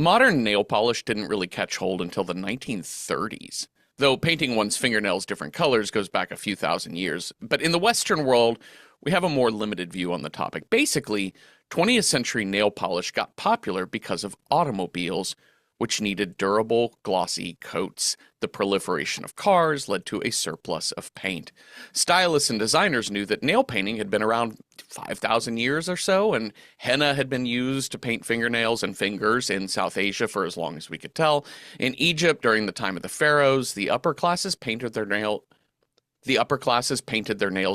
Modern nail polish didn't really catch hold until the 1930s, though painting one's fingernails different colors goes back a few thousand years. But in the Western world, we have a more limited view on the topic. Basically, 20th century nail polish got popular because of automobiles, which needed durable, glossy coats. The proliferation of cars led to a surplus of paint. Stylists and designers knew that nail painting had been around 5,000 years or so, and henna had been used to paint fingernails and fingers in South Asia for as long as we could tell. In Egypt, during the time of the pharaohs, the upper classes painted their nails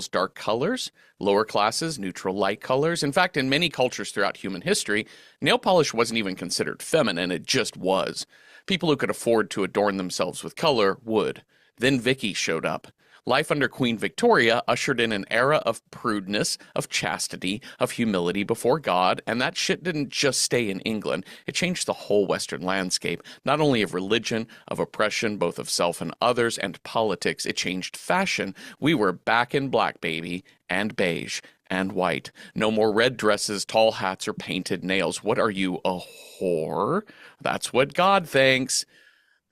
dark colors, lower classes neutral light colors. In fact, in many cultures throughout human history, nail polish wasn't even considered feminine, it just was. People who could afford to adorn themselves with color would. Then Vicky showed up. Life under Queen Victoria ushered in an era of prudeness, of chastity, of humility before God, and that shit didn't just stay in England. It changed the whole Western landscape, not only of religion, of oppression, both of self and others, and politics. It changed fashion. We were back in black, baby, and beige, and white. No more red dresses, tall hats, or painted nails. What are you, a whore? That's what God thinks.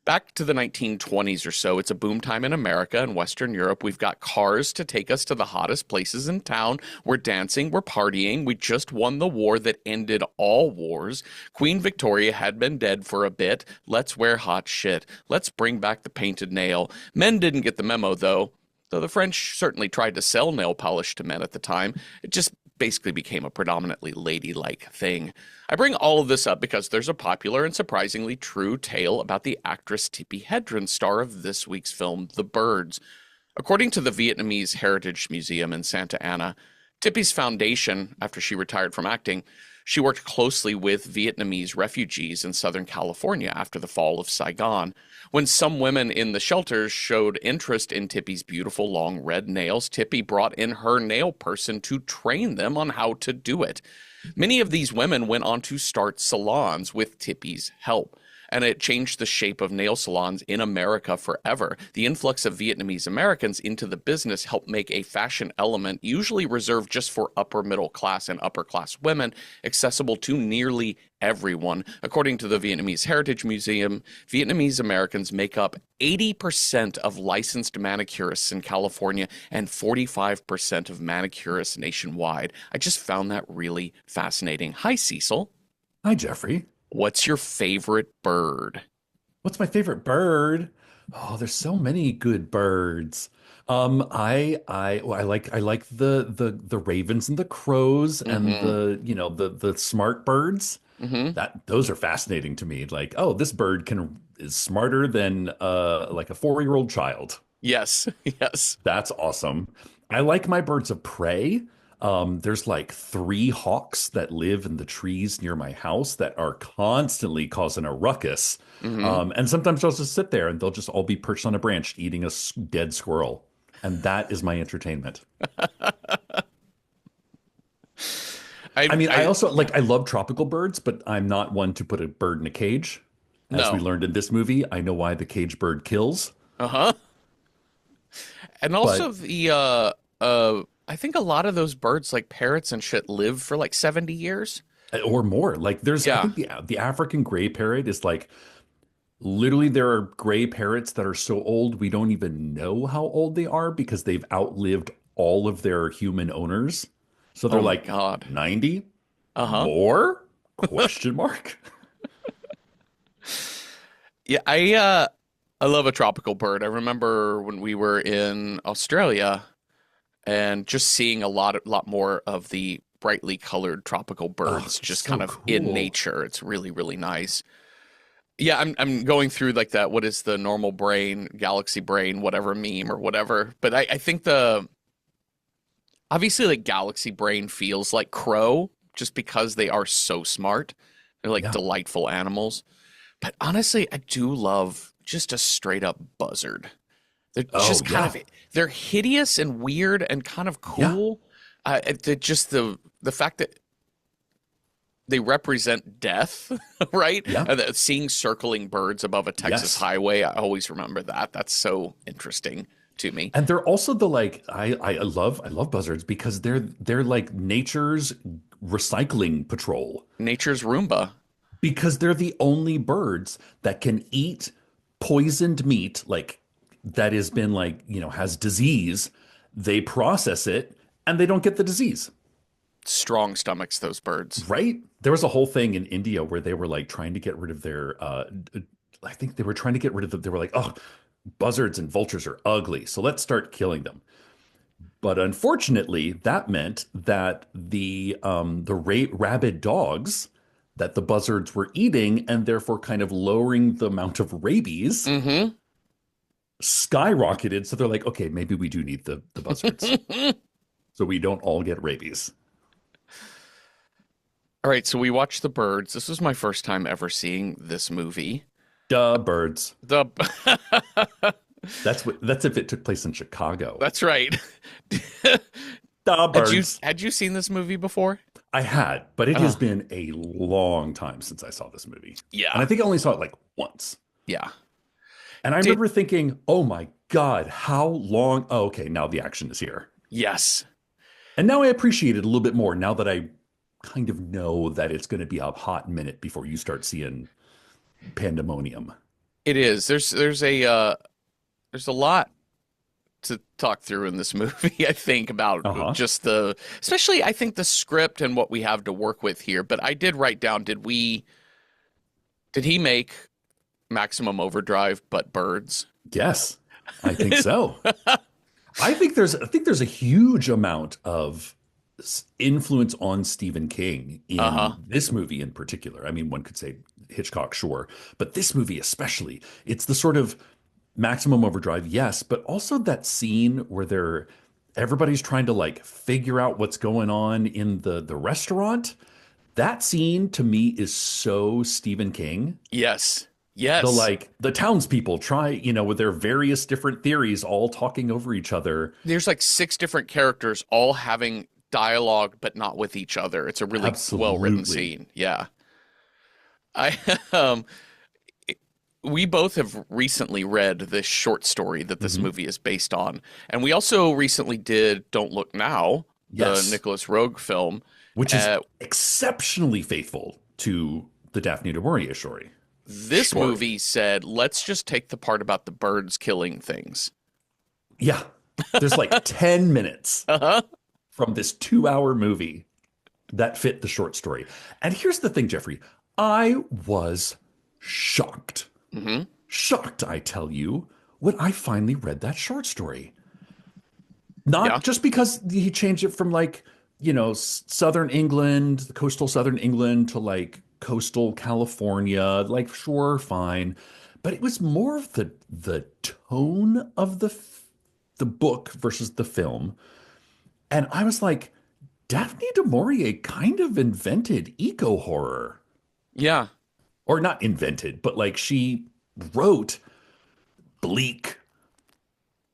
Back to the 1920s or so, it's a boom time in America and Western Europe. We've got cars to take us to the hottest places in town. We're dancing, we're partying. We just won the war that ended all wars. Queen Victoria had been dead for a bit. Let's wear hot shit. Let's bring back the painted nail. Men didn't get the memo, though the French certainly tried to sell nail polish to men at the time. It just basically became a predominantly ladylike thing. I bring all of this up because there's a popular and surprisingly true tale about the actress Tippi Hedren, star of this week's film, The Birds. According to the Vietnamese Heritage Museum in Santa Ana, Tippi's foundation, after she retired from acting, she worked closely with Vietnamese refugees in Southern California after the fall of Saigon. When some women in the shelters showed interest in Tippi's beautiful long red nails, Tippi brought in her nail person to train them on how to do it. Many of these women went on to start salons with Tippi's help, and it changed the shape of nail salons in America forever. The influx of Vietnamese Americans into the business helped make a fashion element usually reserved just for upper middle class and upper class women accessible to nearly everyone. According to the Vietnamese Heritage Museum, Vietnamese Americans make up 80% of licensed manicurists in California and 45% of manicurists nationwide. I just found that really fascinating. Hi, Cecil. Hi, Jeffrey. What's your favorite bird? What's my favorite bird? Oh, there's so many good birds. I like the ravens and the crows and Mm-hmm. the smart birds. Mm-hmm. That those are fascinating to me. Like, oh, this bird can is smarter than like a 4-year-old child. Yes. Yes. That's awesome. I like my birds of prey. There's like 3 hawks that live in the trees near my house that are constantly causing a ruckus. Mm-hmm. And sometimes they'll just sit there and they'll just all be perched on a branch eating a dead squirrel. And that is my entertainment. I mean, I also Yeah. like, I love tropical birds, but I'm not one to put a bird in a cage. As we No. learned in this movie, I know why the cage bird kills, Uh-huh. And also but I think a lot of those birds like parrots and shit live for like 70 years. or more. Like I Yeah. think the African gray parrot is like literally, there are gray parrots that are so old we don't even know how old they are because they've outlived all of their human owners. So they're Oh my like God. 90 Uh-huh. more? Question mark. Yeah, I love a tropical bird. I remember when we were in Australia and just seeing a lot more of the brightly colored tropical Oh, birds they're just so kind of in cool. nature. It's really, really nice. Yeah, I'm going through like that. What is the normal brain, galaxy brain, whatever meme or whatever. But I think the obviously like galaxy brain feels like crow just because they are so smart. They're like Yeah. delightful animals. But honestly, I do love just a straight up buzzard. They're Oh, just kind yeah. of they're hideous and weird and kind of Yeah. cool. Just the fact that they represent death, right? Yeah. And that seeing circling birds above a Texas Yes. highway, I always remember that. That's so interesting to me. And they're also the like I love buzzards because they're like nature's recycling patrol. Nature's Roomba. because they're the only birds that can eat poisoned meat, like that has been like, has disease. They process it and they don't get the disease. Strong stomachs, those birds. Right? There was a whole thing in India where they were like trying to get rid of their I think they were trying to get rid of them. They were like, oh, buzzards and vultures are ugly, so let's start killing them. But unfortunately, that meant that the rabid dogs that the buzzards were eating and therefore kind of lowering the amount of rabies Mm-hmm. skyrocketed. So they're like, okay, maybe we do need the buzzards so we don't all get rabies. All right, so we watched The Birds. This was my first time ever seeing this movie. Duh, birds. The That's if it took place in Chicago. That's right. Duh, Had you birds. had you seen this movie before? I had, but it has Uh, been a long time since I saw this movie. And yeah. I think I only saw it like once. Yeah. And I Did remember thinking, oh my God, how long? Oh, okay, now the action is here. yes. And now I appreciate it a little bit more now that I kind of know that it's going to be a hot minute before you start seeing pandemonium. It is. There's a lot to talk through in this movie, I think, about Uh-huh. just especially I think the script and what we have to work with here. But I did write down, did he make Maximum Overdrive but birds? Yes, I think so. I think there's a huge amount of influence on Stephen King in Uh-huh. this movie in particular. I mean, one could say Hitchcock, sure, but this movie especially. It's the sort of Maximum Overdrive, yes, but also that scene where everybody's trying to like figure out what's going on in the restaurant. That scene to me is so Stephen King. Yes. The Yes. like the townspeople try, with their various different theories all talking over each other. There's like six different characters all having dialogue but not with each other. It's a really well written Absolutely. scene. Yeah. I um we both have recently read this short story that this Mhm. movie is based on. And we also recently did Don't Look Now, the Yes. Nicholas Roeg film. Which is Uh, exceptionally faithful to the Daphne du Maurier story. this Story. movie said, let's just take the part about the birds killing things. Yeah. There's like 10 minutes Uh-huh. from this 2-hour movie that fit the short story. And here's the thing, Jeffrey. I was shocked. Hmm. Shocked, I tell you, when I finally read that short story. Yeah. Not just because he changed it from like, southern England, coastal southern England to like coastal California, like sure, fine. But it was more of the tone of the book versus the film. And I was like, Daphne du Maurier kind of invented eco horror. Yeah. Or not invented, but like she wrote bleak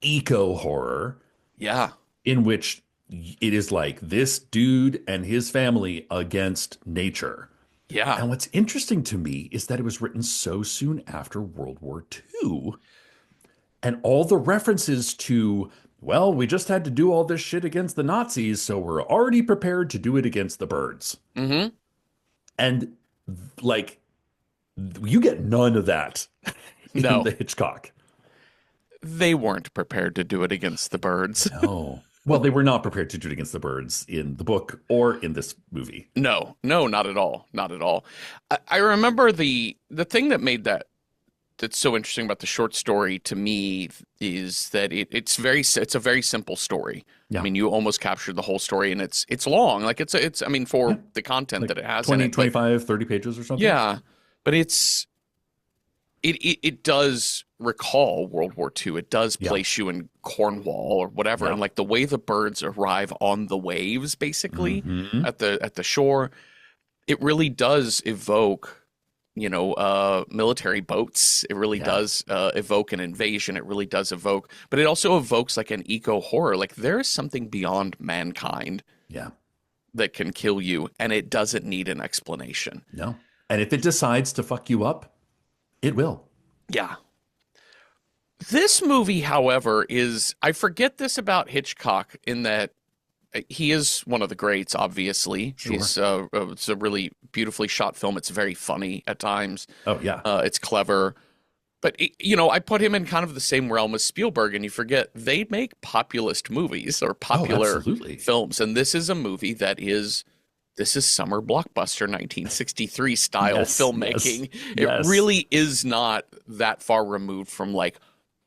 eco horror Yeah. in which it is like this dude and his family against nature. Yeah. And what's interesting to me is that it was written so soon after World War II. And all the references to, well, we just had to do all this shit against the Nazis, so we're already prepared to do it against the birds. Hmm. And like, you get none of that in No, the Hitchcock. they weren't prepared to do it against the birds. No. Well, they were not prepared to do it against the birds in the book or in this movie. No, no, not at all. Not at all. I remember the thing that made that's so interesting about the short story to me is that it's a very simple story. I Yeah. mean, you almost captured the whole story, and it's long. Like it's I mean, Yeah. for the content Like that it has in 20, it, but 25, 30 pages or something. yeah, but it does recall World War II. It does Yeah. place you in Cornwall or whatever, Yeah. and like the way the birds arrive on the waves, basically Mhm. at the shore, it really does evoke, military boats. It really Yeah. does evoke an invasion. It really does evoke, but it also evokes like an eco horror. Like there is something beyond mankind Yeah. that can kill you, and it doesn't need an explanation. No. And if it decides to fuck you up, it will. Yeah. This movie, however, I forget this about Hitchcock in that he is one of the greats, obviously. Sure. It's a really beautifully shot film. It's very funny at times. Oh yeah. It's clever. But I put him in kind of the same realm as Spielberg, and you forget they make populist movies or Oh, popular absolutely. films, and this is a movie this is summer blockbuster 1963 style Yes, yes, filmmaking. It yes. really is not that far removed from like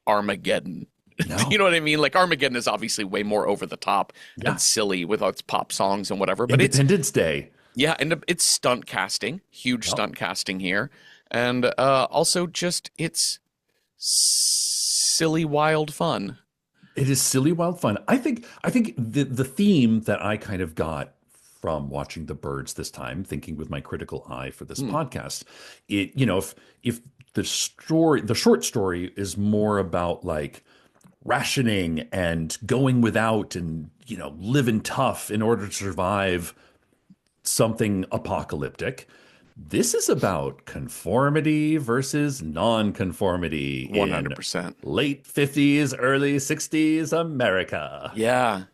Armageddon. You No. know what I mean? Like Armageddon is obviously way more over the top and Yeah. silly with its pop songs and whatever, but Independence Day. yeah, and it's stunt casting, huge Yep. stunt casting here, and also just it's silly, wild fun. It is silly wild fun. I think the theme that I kind of got from watching the birds this time, thinking with my critical eye for this Hmm. podcast, if the short story is more about like rationing and going without and living tough in order to survive something apocalyptic. This is about conformity versus non-conformity in 100%. late 50s, early 60s America. Yeah.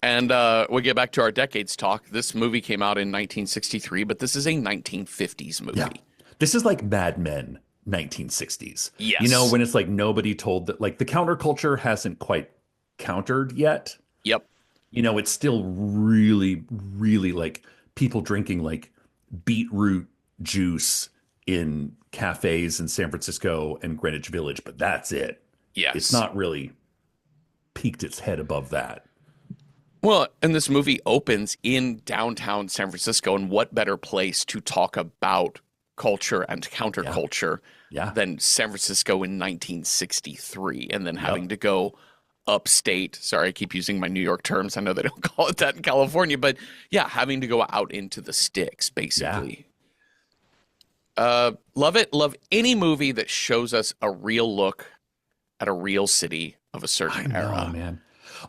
And we get back to our decades talk. This movie came out in 1963, but this is a 1950s Yeah. movie. This is like Mad Men 1960s. Yes. When it's like nobody told that, like the counterculture hasn't quite countered yet. Yep. It's still really, really like people drinking like beetroot juice in cafes in San Francisco and Greenwich Village, but that's it. It's Yes. not really peaked its head above that. Well, and this movie opens in downtown San Francisco, and what better place to talk about culture and Yeah. counterculture Yeah. than San Francisco in 1963, and then having Yep. to go upstate. Sorry, I keep using my New York terms. I know they don't call it that in California, but yeah, having to go out into the sticks, Yeah. basically. Love it. Love any movie that shows us a real look at a real city of a I certain know, era. man.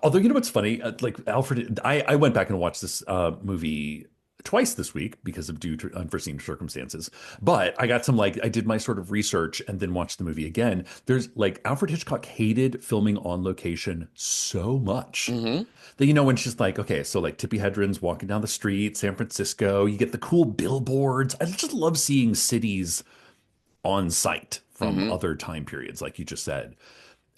Although, what's funny? Like Alfred, I went back and watched this movie twice this week because of due to unforeseen circumstances. But I got some like I did my sort of research and then watched the movie again. There's like Alfred Hitchcock hated filming on location so much Hmm. that when she's like, okay, so like Tippi Hedren's walking down the street, San Francisco, you get the cool billboards. I just love seeing cities on site from Hmm. other time periods, like you just said.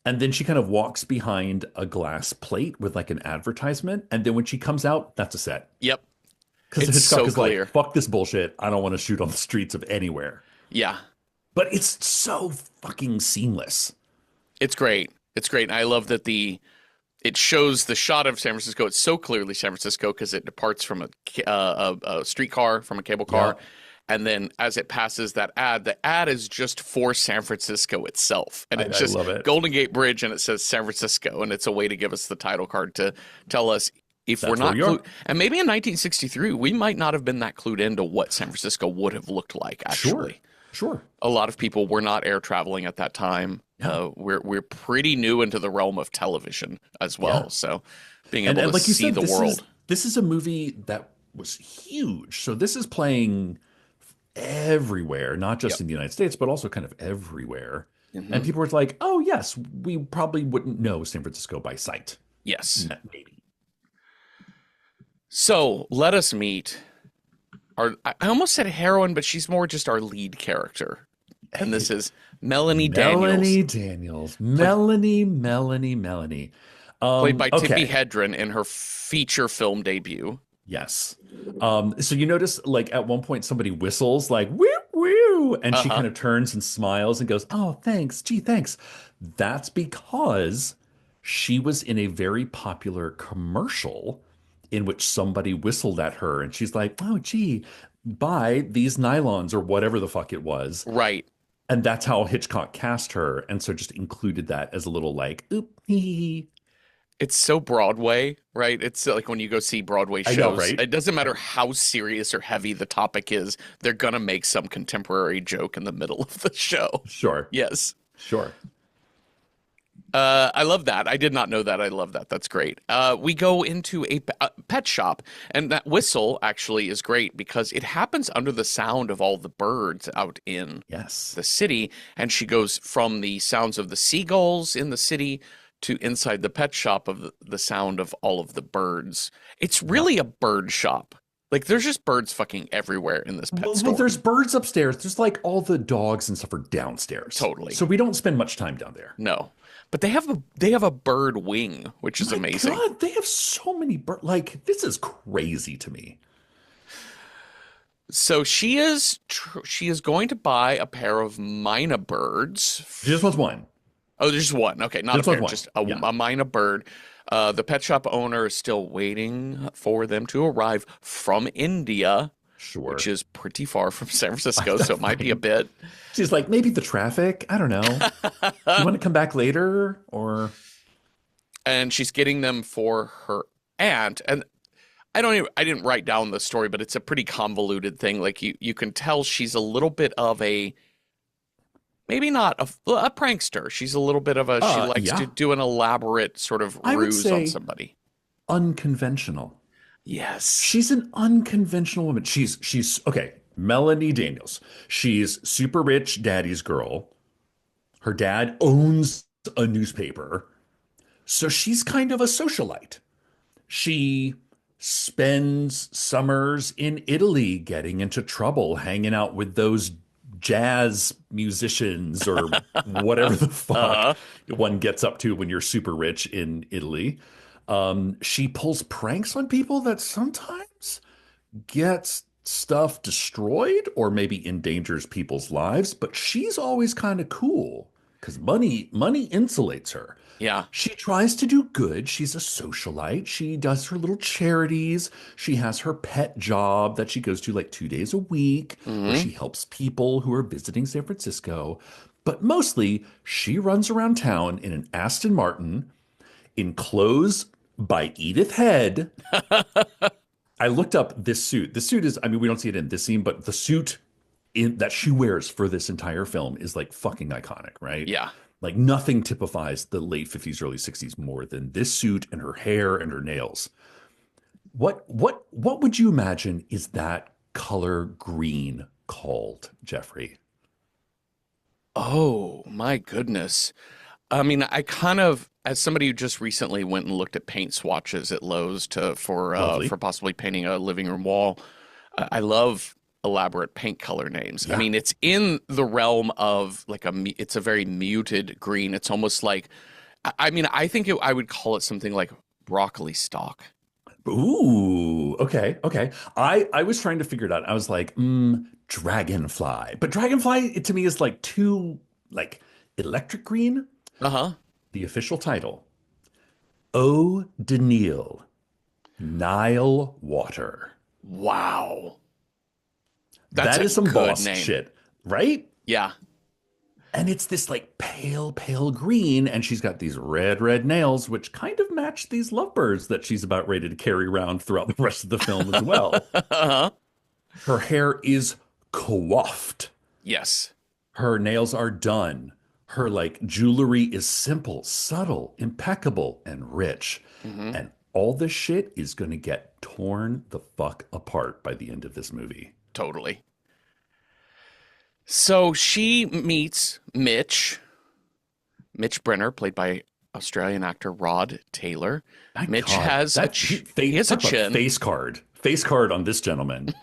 And then she kind of walks behind a glass plate with like an advertisement. And then when she comes out, that's a set. Yep. Because It's Hitchcock so is like, clear. fuck this bullshit. I don't want to shoot on the streets of anywhere. Yeah. But it's so fucking seamless. It's great. It's great. And I love that it shows the shot of San Francisco. It's so clearly San Francisco because it departs from a streetcar, from a cable Yeah. car. And then as it passes that ad, the ad is just for San Francisco itself. And it's I just love it. Golden Gate Bridge and it says San Francisco. And it's a way to give us the title card to tell us if we're That's where not we are. clued. And maybe in 1963, we might not have been that clued into what San Francisco would have looked like, Sure. actually. Sure. A lot of people were not air traveling at that time. Yeah. We're pretty new into the realm of television as well. Yeah. So being And, able and to like you see said, the this world. is a movie that was huge. So this is playing everywhere, not just Yep. in the United States, but also kind of everywhere. And Hmm. people were like, oh, yes, we probably wouldn't know San Francisco by sight. Yes. Maybe. So let us meet I almost said heroine, but she's more just our lead character. And this is Melanie Melanie Daniels, Daniels. Melanie. played by Tippi Okay. Hedren in her feature film debut. Yes. So you notice like at one point somebody whistles like woo woo, and she Uh-huh. kind of turns and smiles and goes, "Oh, thanks. Gee, thanks." That's because she was in a very popular commercial in which somebody whistled at her and she's like, "Oh, gee, buy these nylons or whatever the fuck it was." Right. And that's how Hitchcock cast her, and so just included that as a little like, "Oop, hee hee, hee." It's so Broadway, right? It's like when you go see Broadway I know, shows, right? it doesn't matter how serious or heavy the topic is, they're gonna make some contemporary joke in the middle of the show. Sure, Yes. sure. I love that. I did not know that. I love that. That's great. We go into a pet shop, and that whistle actually is great because it happens under the sound of all the birds out in Yes. the city. And she goes from the sounds of the seagulls in the city to inside the pet shop of the sound of all of the birds. It's really a bird shop. Like there's just birds fucking everywhere in this pet store. Well, there's birds upstairs. There's like all the dogs and stuff are downstairs. Totally. So we don't spend much time down there. No. But they have a bird wing, which is amazing. God, they have so many birds. Like this is crazy to me. So she is going to buy a pair of mynah birds. She just wants one. Oh, there's just one. Okay, not Just a pair, one. just a mynah bird. The pet shop owner is still waiting for them to arrive from India, Sure. which is pretty far from San Francisco, so it might be a bit. She's like, maybe the traffic. I don't know. You want to come back later or? And she's getting them for her aunt. And I didn't write down the story, but it's a pretty convoluted thing. Like you can tell she's a little bit of maybe not a prankster. She's a little bit of she likes to do an elaborate sort of ruse on somebody. Unconventional. Yes. She's an unconventional woman. She's okay. Melanie Daniels. She's super rich daddy's girl. Her dad owns a newspaper. So she's kind of a socialite. She spends summers in Italy getting into trouble, hanging out with those jazz musicians or whatever the fuck one gets up to when you're super rich in Italy. She pulls pranks on people that sometimes gets stuff destroyed or maybe endangers people's lives, but she's always kind of cool because money insulates her. Yeah. She tries to do good. She's a socialite. She does her little charities. She has her pet job that she goes to like 2 days a week, where she helps people who are visiting San Francisco. But mostly, she runs around town in an Aston Martin in clothes by Edith Head. I looked up this suit. The suit is, I mean, we don't see it in this scene, but the suit that she wears for this entire film is like fucking iconic, right? Yeah. Like nothing typifies the late 50s, early 60s more than this suit and her hair and her nails. What would you imagine is that color green called, Jeffrey? Oh, my goodness. I mean, I kind of, as somebody who just recently went and looked at paint swatches at Lowe's for possibly painting a living room wall, I love elaborate paint color names. Yeah. I mean, it's in the realm of like it's a very muted green. It's almost like, I mean, I think I would call it something like broccoli stalk. Ooh, okay. I was trying to figure it out. I was like, dragonfly. But dragonfly to me is like too like electric green. Uh-huh. The official title, Eau de Nile, Nile water. Wow. That is some boss name. shit, right? Yeah. And it's this like pale green, and she's got these red nails, which kind of match these lovebirds that she's about ready to carry around throughout the rest of the film as well. Uh-huh. Her hair is coiffed. Yes. Her nails are done. Her like jewelry is simple, subtle, impeccable, and rich. And all this shit is going to get torn the fuck apart by the end of this movie. Totally. So she meets Mitch Brenner, played by Australian actor Rod Taylor. My Mitch God, has he has a chin. Face card on this gentleman.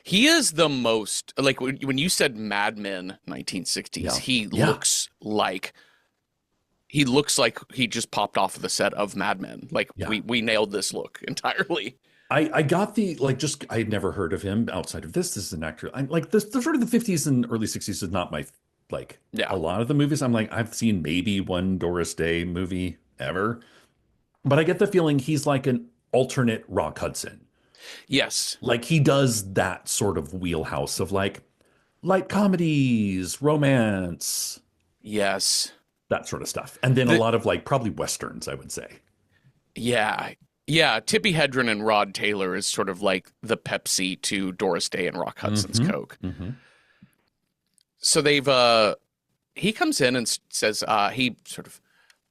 He is the most, like when you said Mad Men 1960s, he looks like he just popped off of the set of Mad Men. Like we nailed this look entirely. I got the I had never heard of him outside of this. This is an actor. I like this. The sort of the 50s and early 60s is not my a lot of the movies. I'm like, I've seen maybe one Doris Day movie ever, but I get the feeling he's like an alternate Rock Hudson. Yes, like he does that sort of wheelhouse of like light comedies, romance. Yes, that sort of stuff, and then a lot of like probably westerns, I would say. Yeah. Yeah, Tippi Hedren and Rod Taylor is sort of like the Pepsi to Doris Day and Rock Hudson's Coke. So he comes in and says he sort of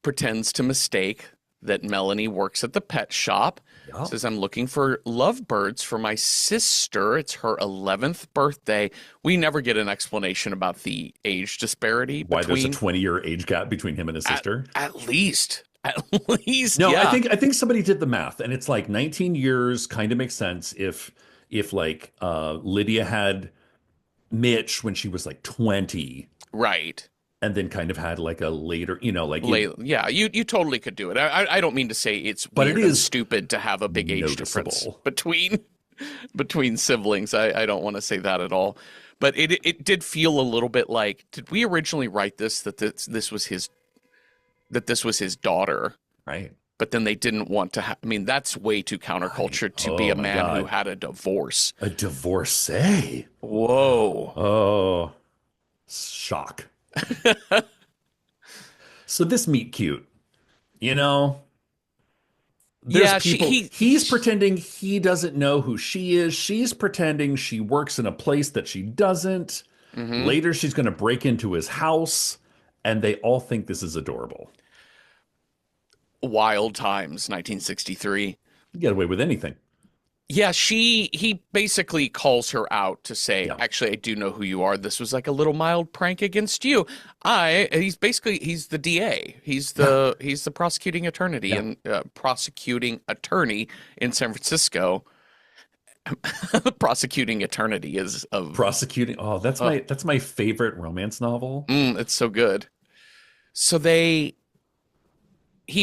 pretends to mistake that Melanie works at the pet shop. Yeah. Says, I'm looking for lovebirds for my sister. It's her 11th birthday. We never get an explanation about the age disparity Why there's a between, 20-year age gap between him and his sister. at least. At least, No, I yeah. think somebody did the math, and it's like 19 years kind of makes sense if like Lydia had Mitch when she was like 20, Right. and then kind of had like a later, like Yeah, you totally could do it. I don't mean to say it's but it weird and is stupid to have a big age difference noticeable. between siblings. I don't want to say that at all. But it did feel a little bit like, did we originally write this was his daughter? Right. But then they didn't want to I mean, that's way too Right. counterculture to be Oh a my man who God. had a divorce. A divorcee. Whoa. Oh, shock. So this meet cute, you know, there's Yeah, people, he's pretending he doesn't know who she is. She's pretending she works in a place that she doesn't. Mhm. Later, she's going to break into his house, and they all think this is adorable. Wild times, 1963. You get away with anything. Yeah, he basically calls her out to say, Yeah. actually, I do know who you are. This was like a little mild prank against you. He's the DA. He's the prosecuting attorney Yeah. and prosecuting attorney in San Francisco. Prosecuting eternity is of Prosecuting. Oh, uh, that's my favorite romance novel. it's so good. So he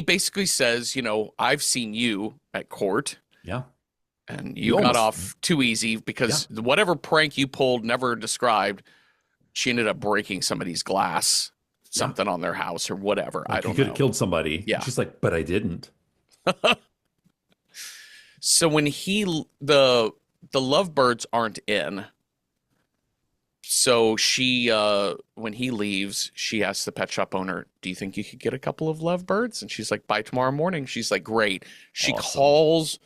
basically says, I've seen you at court. Yeah. And You you got almost, off too easy yeah. because whatever prank you pulled, never described, she ended up breaking somebody's glass, Yeah. something on their house or whatever. I Like, you don't could have know. killed somebody. Yeah. She's like, but I didn't. So when the lovebirds aren't in, so she when he leaves, she asks the pet shop owner, "Do you think you could get a couple of lovebirds?" And she's like, "By tomorrow morning." She's like, "Great." She Awesome. calls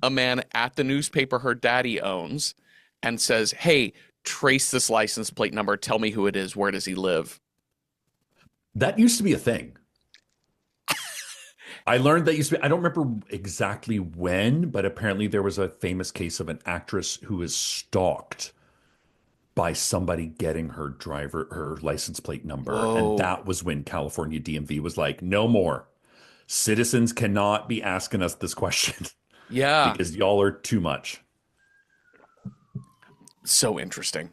a man at the newspaper her daddy owns and says, "Hey, trace this license plate number. Tell me who it is. Where does he live?" That used to be a thing. I learned that used to be, I don't remember exactly when, but apparently there was a famous case of an actress who was stalked by somebody getting her license plate number. And Whoa. that was when California DMV was like, no more. Citizens cannot be asking us this question Yeah. because y'all are too much. So interesting.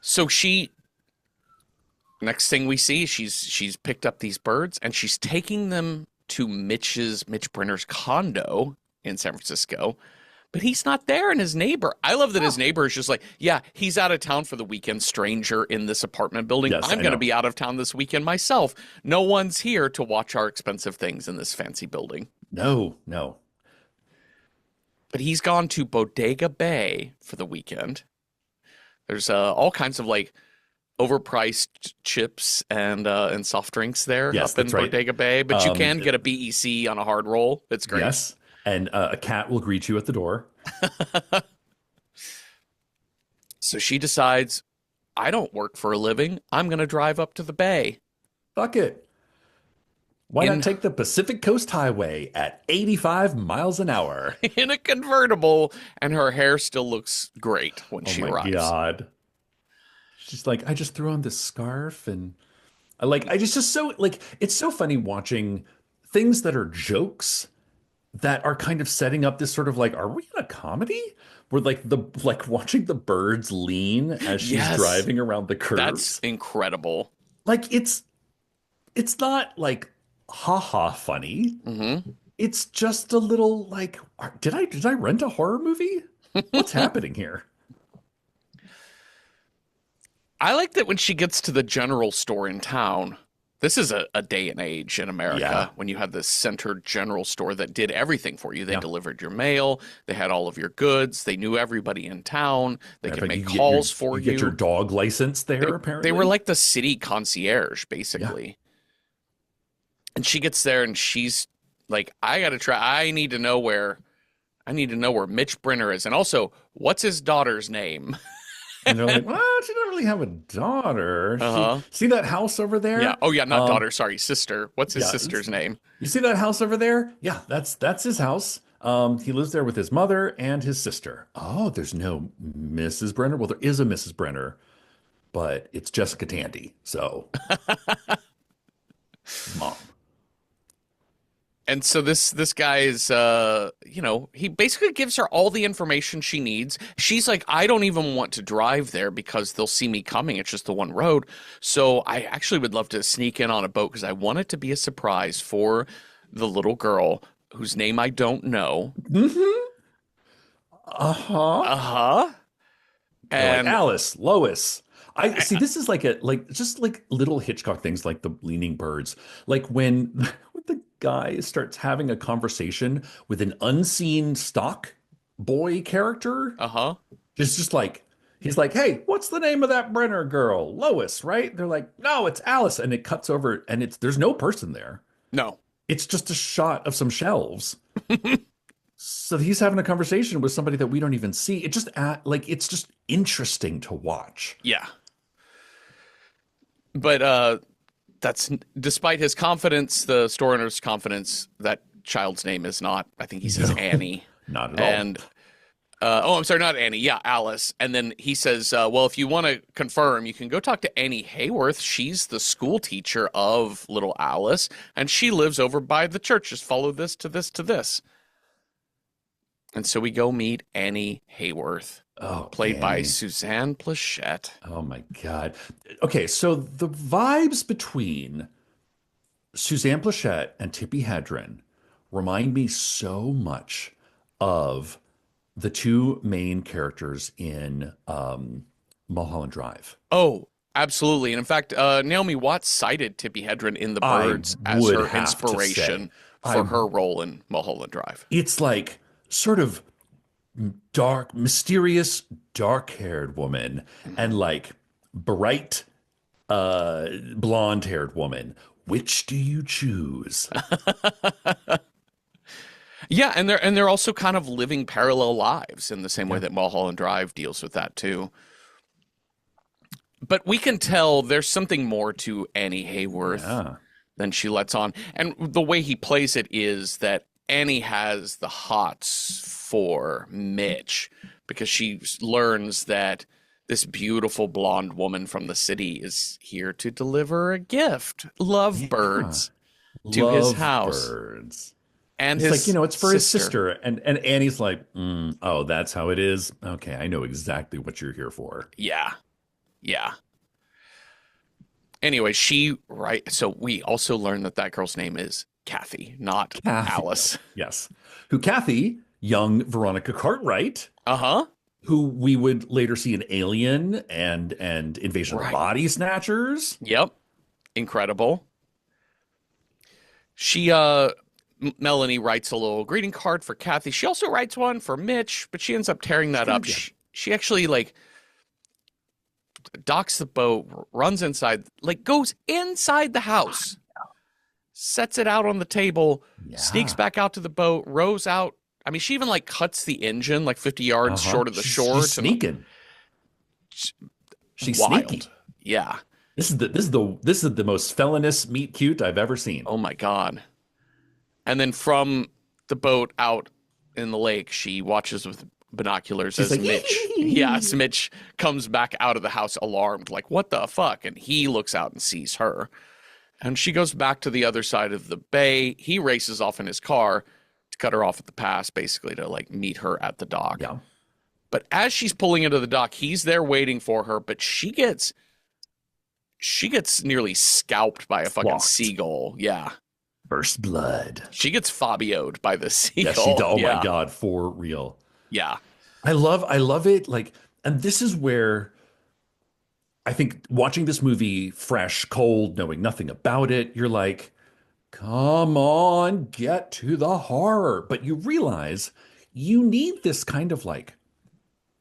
So next thing we see, she's picked up these birds and she's taking them to Mitch Brenner's condo in San Francisco. But he's not there, and his neighbor. I love that his neighbor is just like, yeah, he's out of town for the weekend, stranger in this apartment building. Yes, I'm I going to know. be out of town this weekend myself. No one's here to watch our expensive things in this fancy building. No, no. But he's gone to Bodega Bay for the weekend. There's all kinds of like overpriced chips and soft drinks there Yes, up in that's right. Bodega Bay, but you can Um, get a BEC on a hard roll. It's great. yes. And a cat will greet you at the door. So she decides, I don't work for a living. I'm going to drive up to the bay. Fuck it. Why In not take the Pacific Coast Highway at 85 miles an hour? in a convertible, and her hair still looks great when Oh she my arrives. God. She's like, I just threw on this scarf and I just so like it's so funny watching things that are jokes that are kind of setting up this sort of like, are we in a comedy? Where like watching the birds lean as she's Yes, driving around the that's curves. incredible. Like it's not like haha funny. Hmm. It's just a little like, did I rent a horror movie? What's happening here? I like that when she gets to the general store in town. This is a day and age in America Yeah. when you had this centered general store that did everything for you. They Yeah. delivered your mail, they had all of your goods, they knew everybody in town, they In could fact, make you get calls for you get your you. dog license there, They, apparently. they were like the city concierge, Yeah. basically. And she gets there and she's like, I gotta try. I need to know where Mitch Brenner is. And also, what's his daughter's name? And they're like, well, she doesn't really have a daughter. She Uh-huh. see that house over Yeah. there? Oh yeah, not daughter, sorry, sister. What's his Yeah, sister's name? you see that house over there? Yeah, that's his house. He lives there with his mother and his sister. Oh, there's no Mrs. Brenner. Well, there is a Mrs. Brenner, but it's Jessica Tandy. So, mom. And so this guy is he basically gives her all the information she needs. She's like, I don't even want to drive there because they'll see me coming. It's just the one road. So I actually would love to sneak in on a boat because I want it to be a surprise for the little girl whose name I don't know. Hmm. Uh-huh. Uh-huh. They're like And Alice, Lois. I see I- this is like a like just like little Hitchcock things like the leaning birds. Like when when the guy starts having a conversation with an unseen stock boy character, uh-huh. just like he's like, "Hey, what's the name of that Brenner girl? Lois, right?" They're like, "No, it's Alice." And it cuts over and it's there's no person there. No. It's just a shot of some shelves. So he's having a conversation with somebody that we don't even see. It just like it's just interesting to watch. Yeah. But that's despite his confidence, the store owner's confidence, that child's name is not, I think he says No, Annie. not at all. And I'm sorry, not Annie. Yeah, Alice. And then he says, well, if you want to confirm, you can go talk to Annie Hayworth. She's the school teacher of little Alice, and she lives over by the church. Just follow this to this to this. And so we go meet Annie Hayworth, Oh, played by Annie. Suzanne Plachette. Oh my God. Okay, so the vibes between Suzanne Plachette and Tippi Hedren remind me so much of the two main characters in Mulholland Drive. Oh, absolutely. And in fact, Naomi Watts cited Tippi Hedren in The I Birds as would her have to say, inspiration for I her role in Mulholland Drive. it's like sort of dark, mysterious, dark-haired woman and Mhm. like bright, blonde-haired woman. Which do you choose? Yeah, and they're also kind of living parallel lives in the same way Yeah. that Mulholland Drive deals with that too. But we can tell there's something more to Annie Hayworth Yeah. than she lets on. And the way he plays it is that Annie has the hots for Mitch because she learns that this beautiful blonde woman from the city is here to deliver a gift, Yeah. lovebirds, to his house. Lovebirds. And It's like, his it's for his sister. sister. And Annie's like, oh, that's how it is. Okay, I know exactly what you're here for. Yeah. Yeah. Anyway, so we also learned that that girl's name is Kathy, not Kathy. Alice. Yes. Who Kathy, young Veronica Cartwright, Uh-huh. who we would later see in Alien and Invasion of the Right. Body Snatchers. Yep. Incredible. She Melanie writes a little greeting card for Kathy. She also writes one for Mitch, but she ends up tearing that up. Yeah. She actually like docks the boat, runs inside, like goes inside the house, sets it out on the table, sneaks Yeah. back out to the boat, rows out. I mean, she even like cuts the engine like 50 yards Uh-huh. short of the shore She's to sneaking. She's sneaky. wild. Yeah. This is the most felonious meet cute I've ever seen. Oh my God. And then from the boat out in the lake, she watches with binoculars She's as like, Mitch comes back out of the house alarmed, like, what the fuck? And he looks out and sees her. And she goes back to the other side of the bay. He races off in his car to cut her off at the pass, basically to like meet her at the dock. Yeah. But as she's pulling into the dock, he's there waiting for her, but she gets nearly scalped by a fucking Walked. seagull. Yeah. First blood. She gets Fabio'd by the seagull. Yeah, she does. Oh Yeah. my God, for real. Yeah. I love it. Like, and this is where I think watching this movie fresh, cold, knowing nothing about it, you're like, come on, get to the horror. But you realize you need this kind of like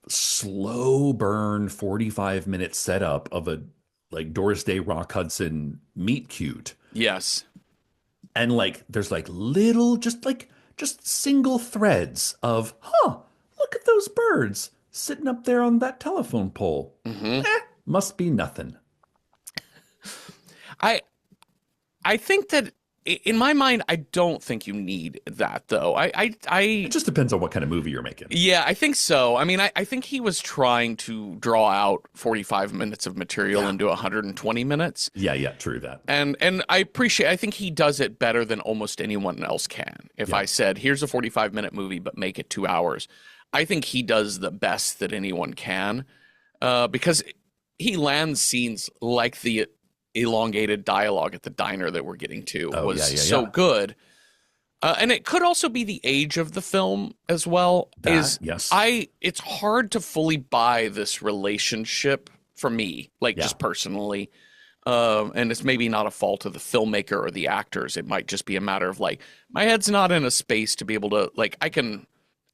slow burn 45-minute setup of a like Doris Day Rock Hudson meet cute. Yes. And like there's like little just single threads of, look at those birds sitting up there on that telephone pole. Hmm. Must be nothing. I I think that in my mind, I don't think you need that though. It just depends on what kind of movie you're making. Yeah, I think so. I mean, I think he was trying to draw out 45 minutes of material Yeah. into 120 minutes. Yeah, yeah, true that. And I think he does it better than almost anyone else can. If Yeah. I said, here's a 45-minute movie, but make it 2 hours, I think he does the best that anyone can, because he lands scenes like the elongated dialogue at the diner that we're getting to Oh, was yeah, yeah, so yeah. good. And it could also be the age of the film as well. That, yes. It's hard to fully buy this relationship for me, like Yeah. just personally. And it's maybe not a fault of the filmmaker or the actors. It might just be a matter of like, my head's not in a space to be able to, like, I can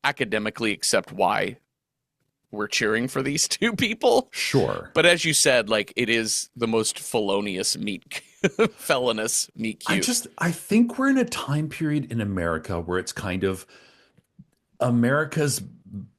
academically accept why we're cheering for these two people. Sure. But as you said, like, it is the most felonious felonious meet cute. I think we're in a time period in America where it's kind of America's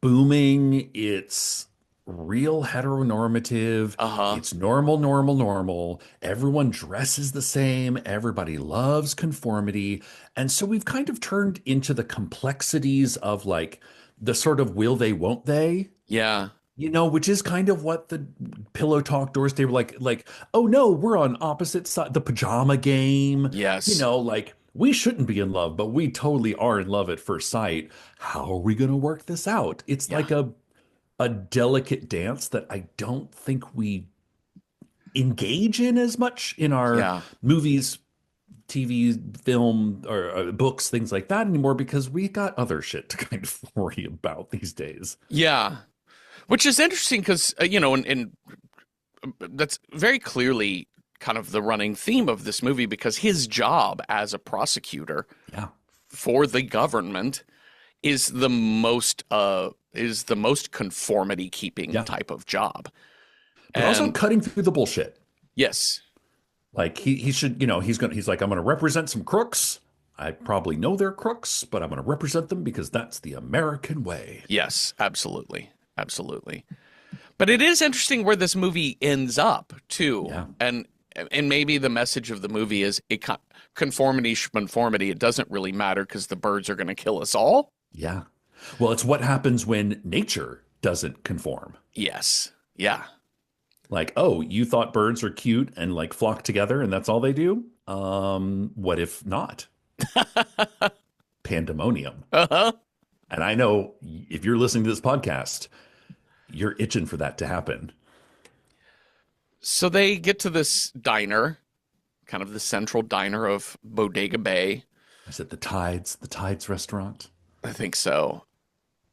booming. It's real heteronormative. Uh-huh. It's normal, normal, normal. Everyone dresses the same. Everybody loves conformity. And so we've kind of turned into the complexities of like the sort of will they, won't they? Yeah. Which is kind of what the pillow talk doors, they were like, oh no, we're on opposite side, the pajama game, Yes. like we shouldn't be in love, but we totally are in love at first sight. How are we going to work this out? It's Yeah. like a delicate dance that I don't think we engage in as much in our Yeah. movies, TV, film, or books, things like that anymore because we got other shit to kind of worry about these days. Yeah. Which is interesting because, and that's very clearly kind of the running theme of this movie because his job as a prosecutor Yeah. for the government is the most conformity keeping Yeah. type of job. But also And cutting through the bullshit. yes. Like he should, he's like, I'm going to represent some crooks. I probably know they're crooks, but I'm going to represent them because that's the American way. Yes, absolutely. Absolutely. But it is interesting where this movie ends up too. Yeah. And maybe the message of the movie is conformity, schmonformity. It doesn't really matter because the birds are going to kill us all. Yeah. Well, it's what happens when nature doesn't conform. Yes. Yeah. Like, oh, you thought birds are cute and like flock together and that's all they do? What if not? Pandemonium. Uh-huh. And I know if you're listening to this podcast, you're itching for that to happen. So they get to this diner, kind of the central diner of Bodega Bay. Is it the Tides restaurant? I think so.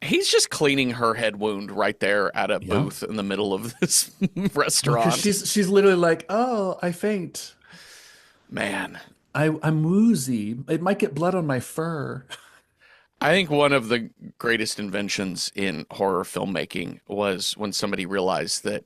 He's just cleaning her head wound right there at a booth in the middle of this restaurant. She's literally like, oh, I faint. Man, I'm woozy. It might get blood on my fur. I think one of the greatest inventions in horror filmmaking was when somebody realized that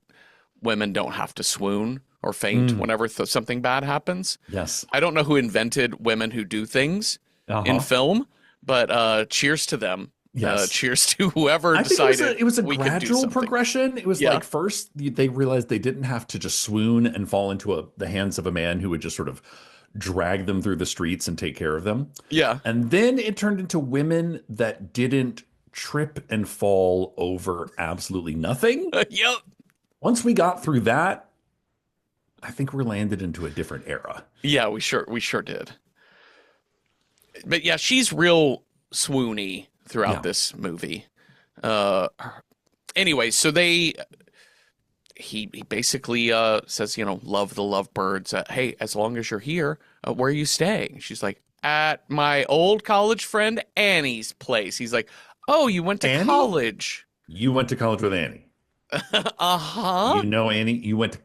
women don't have to swoon or faint whenever something bad happens. Yes. I don't know who invented women who do things in film, but cheers to them. Yes. Cheers to whoever I think decided it was a we could do gradual something. progression. It was Yeah. like first they realized they didn't have to just swoon and fall into the hands of a man who would just sort of drag them through the streets and take care of them. Yeah. And then it turned into women that didn't trip and fall over absolutely nothing. Yep. Once we got through that, I think we're landed into a different era. Yeah, we sure did. But yeah, she's real swoony throughout this movie. Anyway, so he basically says, love the lovebirds. Hey, as long as you're here, where are you staying? She's like, at my old college friend Annie's place. He's like, oh, you went to Annie? college. You went to college with Annie. Uh-huh. You know Annie. You went to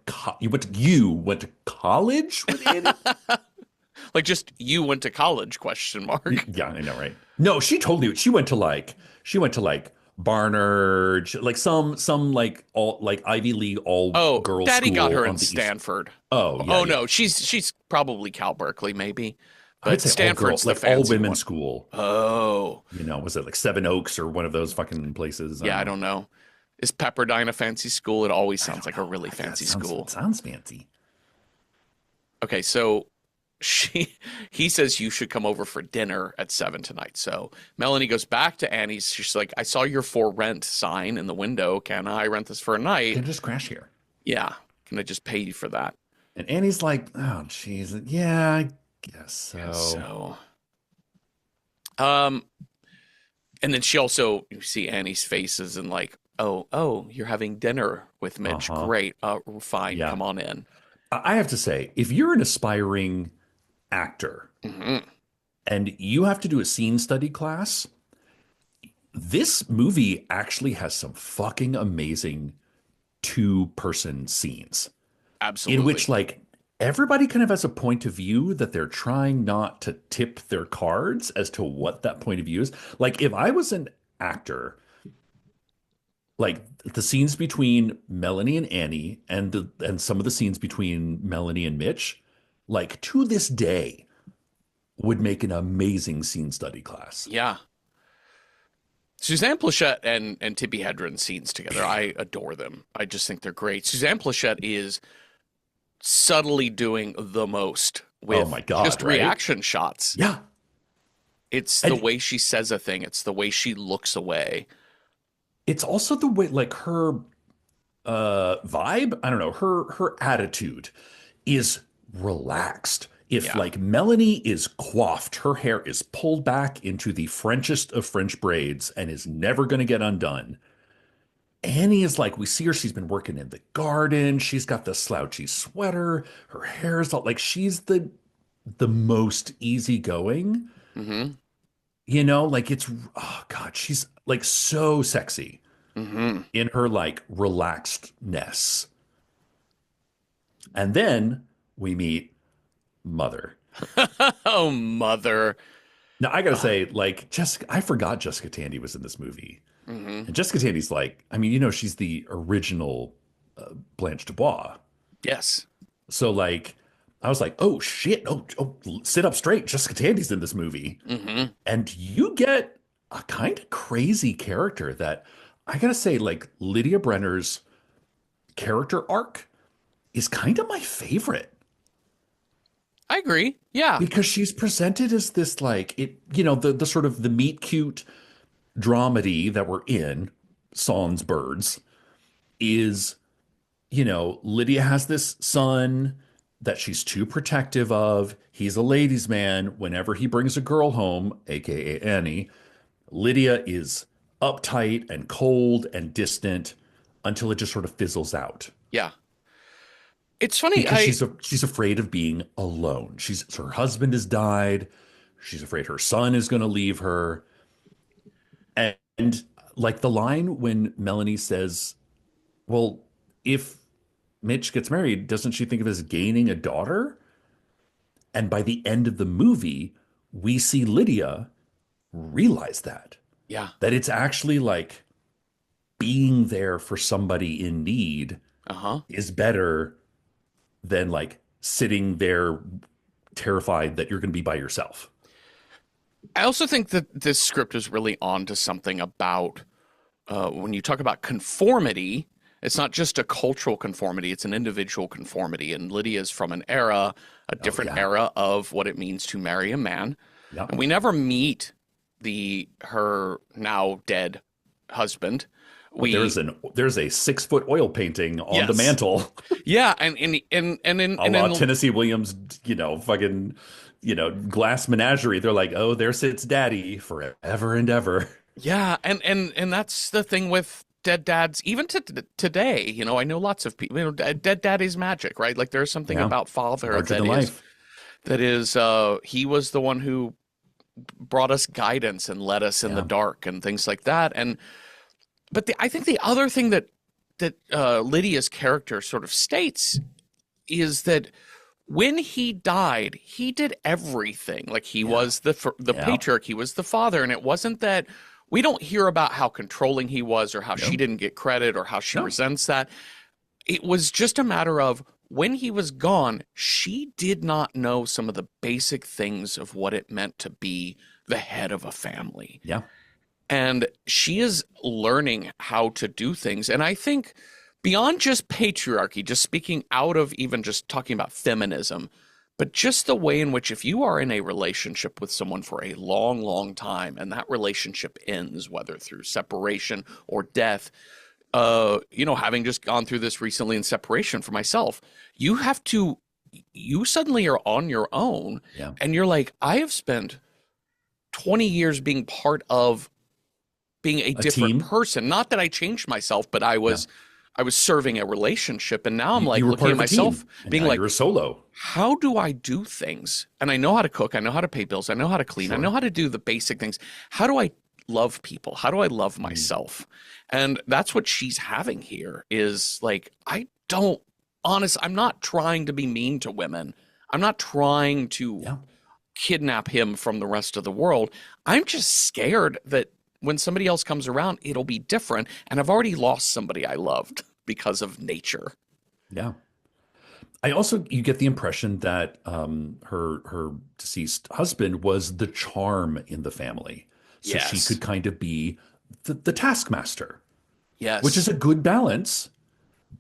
college with Annie. Like just you went to college, question mark. Yeah, I know, right? No, she told you she went to like Barnard, like some like all like Ivy League all girls. Daddy school got her on in the East. Stanford. Oh, yeah, Oh yeah. no, she's probably Cal Berkeley maybe. I'd But say Stanford's the all fancy women's one. school. Oh. Was it like Seven Oaks or one of those fucking places? Yeah, I don't know. Is Pepperdine a fancy school? It always I sounds don't like a know. really Yeah, fancy school. it sounds fancy. Okay, so she he says you should come over for dinner at 7 tonight. So Melanie goes back to Annie's. She's like, I saw your for rent sign in the window. Can I rent this for a night? Can I just crash here? Yeah. Can I just pay you for that? And Annie's like, oh, jeez. Yeah, I guess Guess so. so. Um, and then she also, you see Annie's faces and like, oh, you're having dinner with Mitch. Uh-huh. Great. Fine. Yeah. Come on in. I have to say, if you're an aspiring actor Hmm. and you have to do a scene study class, this movie actually has some fucking amazing two-person scenes in which, Absolutely. like, everybody kind of has a point of view that they're trying not to tip their cards as to what that point of view is. Like, if I was an actor, like the scenes between Melanie and Annie and some of the scenes between Melanie and Mitch, like to this day would make an amazing scene study class. Yeah. Suzanne Plachette and Tippi Hedren scenes together, I adore them. I just think they're great. Suzanne Plachette is subtly doing the most Oh with my God, just right? reaction shots. Yeah. It's the And way she says a thing, it's the way she looks away. it's also the way like her vibe, I don't know, her attitude is relaxed. If Yeah. like Melanie is coiffed, her hair is pulled back into the Frenchest of French braids and is never going to get undone. Annie is like, we see her, she's been working in the garden. She's got the slouchy sweater. Her hair is all like she's the most easygoing, Hmm. like it's oh God, she's like so sexy Hmm. in her like relaxedness. And then we meet Mother. Oh, mother. Now I gotta Uh, say, like Jessica, I forgot Jessica Tandy was in this movie. hmm. And Jessica Tandy's like, I mean, she's the original Blanche Dubois. Yes. So like, I was like, oh shit, oh, sit up straight. Jessica Tandy's in this movie, Hmm. and you get a kind of crazy character that I gotta say, like Lydia Brenner's character arc is kind of my favorite I agree. Yeah. because she's presented as this like the sort of the meet cute dramedy that we're in, Sans Birds, is Lydia has this son that she's too protective of. He's a ladies' man. Whenever he brings a girl home, aka Annie, Lydia is uptight and cold and distant until it just sort of fizzles out Yeah. It's funny. because she's afraid of being alone. Her husband has died. She's afraid her son is going to leave her. And like the line when Melanie says, "Well, if Mitch gets married, doesn't she think of it as gaining a daughter?" And by the end of the movie, we see Lydia realize Yeah. that it's actually like being there for somebody in need Uh-huh. is better than like sitting there terrified that you're going to be by yourself. I also think that this script is really on to something about when you talk about conformity, it's not just a cultural conformity, it's an individual conformity. And Lydia's from an era, a Oh different yeah. era of what it means to marry a man. Yeah. And we never meet her now dead husband. But We there's a 6 foot oil painting on the yes. mantle, Yeah, and a la in Tennessee Williams, fucking, glass menagerie. They're like, oh, there sits daddy forever and ever. yeah, and that's the thing with dead dads even to today, I know lots of people, dead daddy's magic, right? Like there's something Yeah. about father Larger than life. that is he was the one who brought us guidance and led us in the Yeah. dark and things like that. And but I think the other thing that Lydia's character sort of states is that when he died, he did everything. Like he Yeah. was the Yeah. patriarch, he was the father, and it wasn't that we don't hear about how controlling he was or how she No. didn't get credit or how she No. resents that. It was just a matter of when he was gone, she did not know some of the basic things of what it meant to be the head of a family. Yeah. And she is learning how to do things. And I think beyond just patriarchy, just speaking out of even just talking about feminism, but just the way in which if you are in a relationship with someone for a long, long time and that relationship ends, whether through separation or death, having just gone through this recently in separation for myself, you suddenly are on your own. Yeah. And you're like, I have spent 20 years being part of being a different team. person. Not that I changed myself, but I was serving a relationship. And now I'm like You were looking part at of a myself team, and being now like, you're a solo. how do I do things? And I know how to cook. I know how to pay bills. I know how to clean. I Sure. know how to do the basic things. How do I love people? How do I love myself? And that's what she's having here is like, I'm not trying to be mean to women. I'm not trying to kidnap him from the rest of the world. I'm just scared that when somebody else comes around, it'll be different. And I've already lost somebody I loved because of nature. Yeah. You get the impression that her deceased husband was the charm in the family. So she Yes. could kind of be the taskmaster. Yes. Which is a good balance.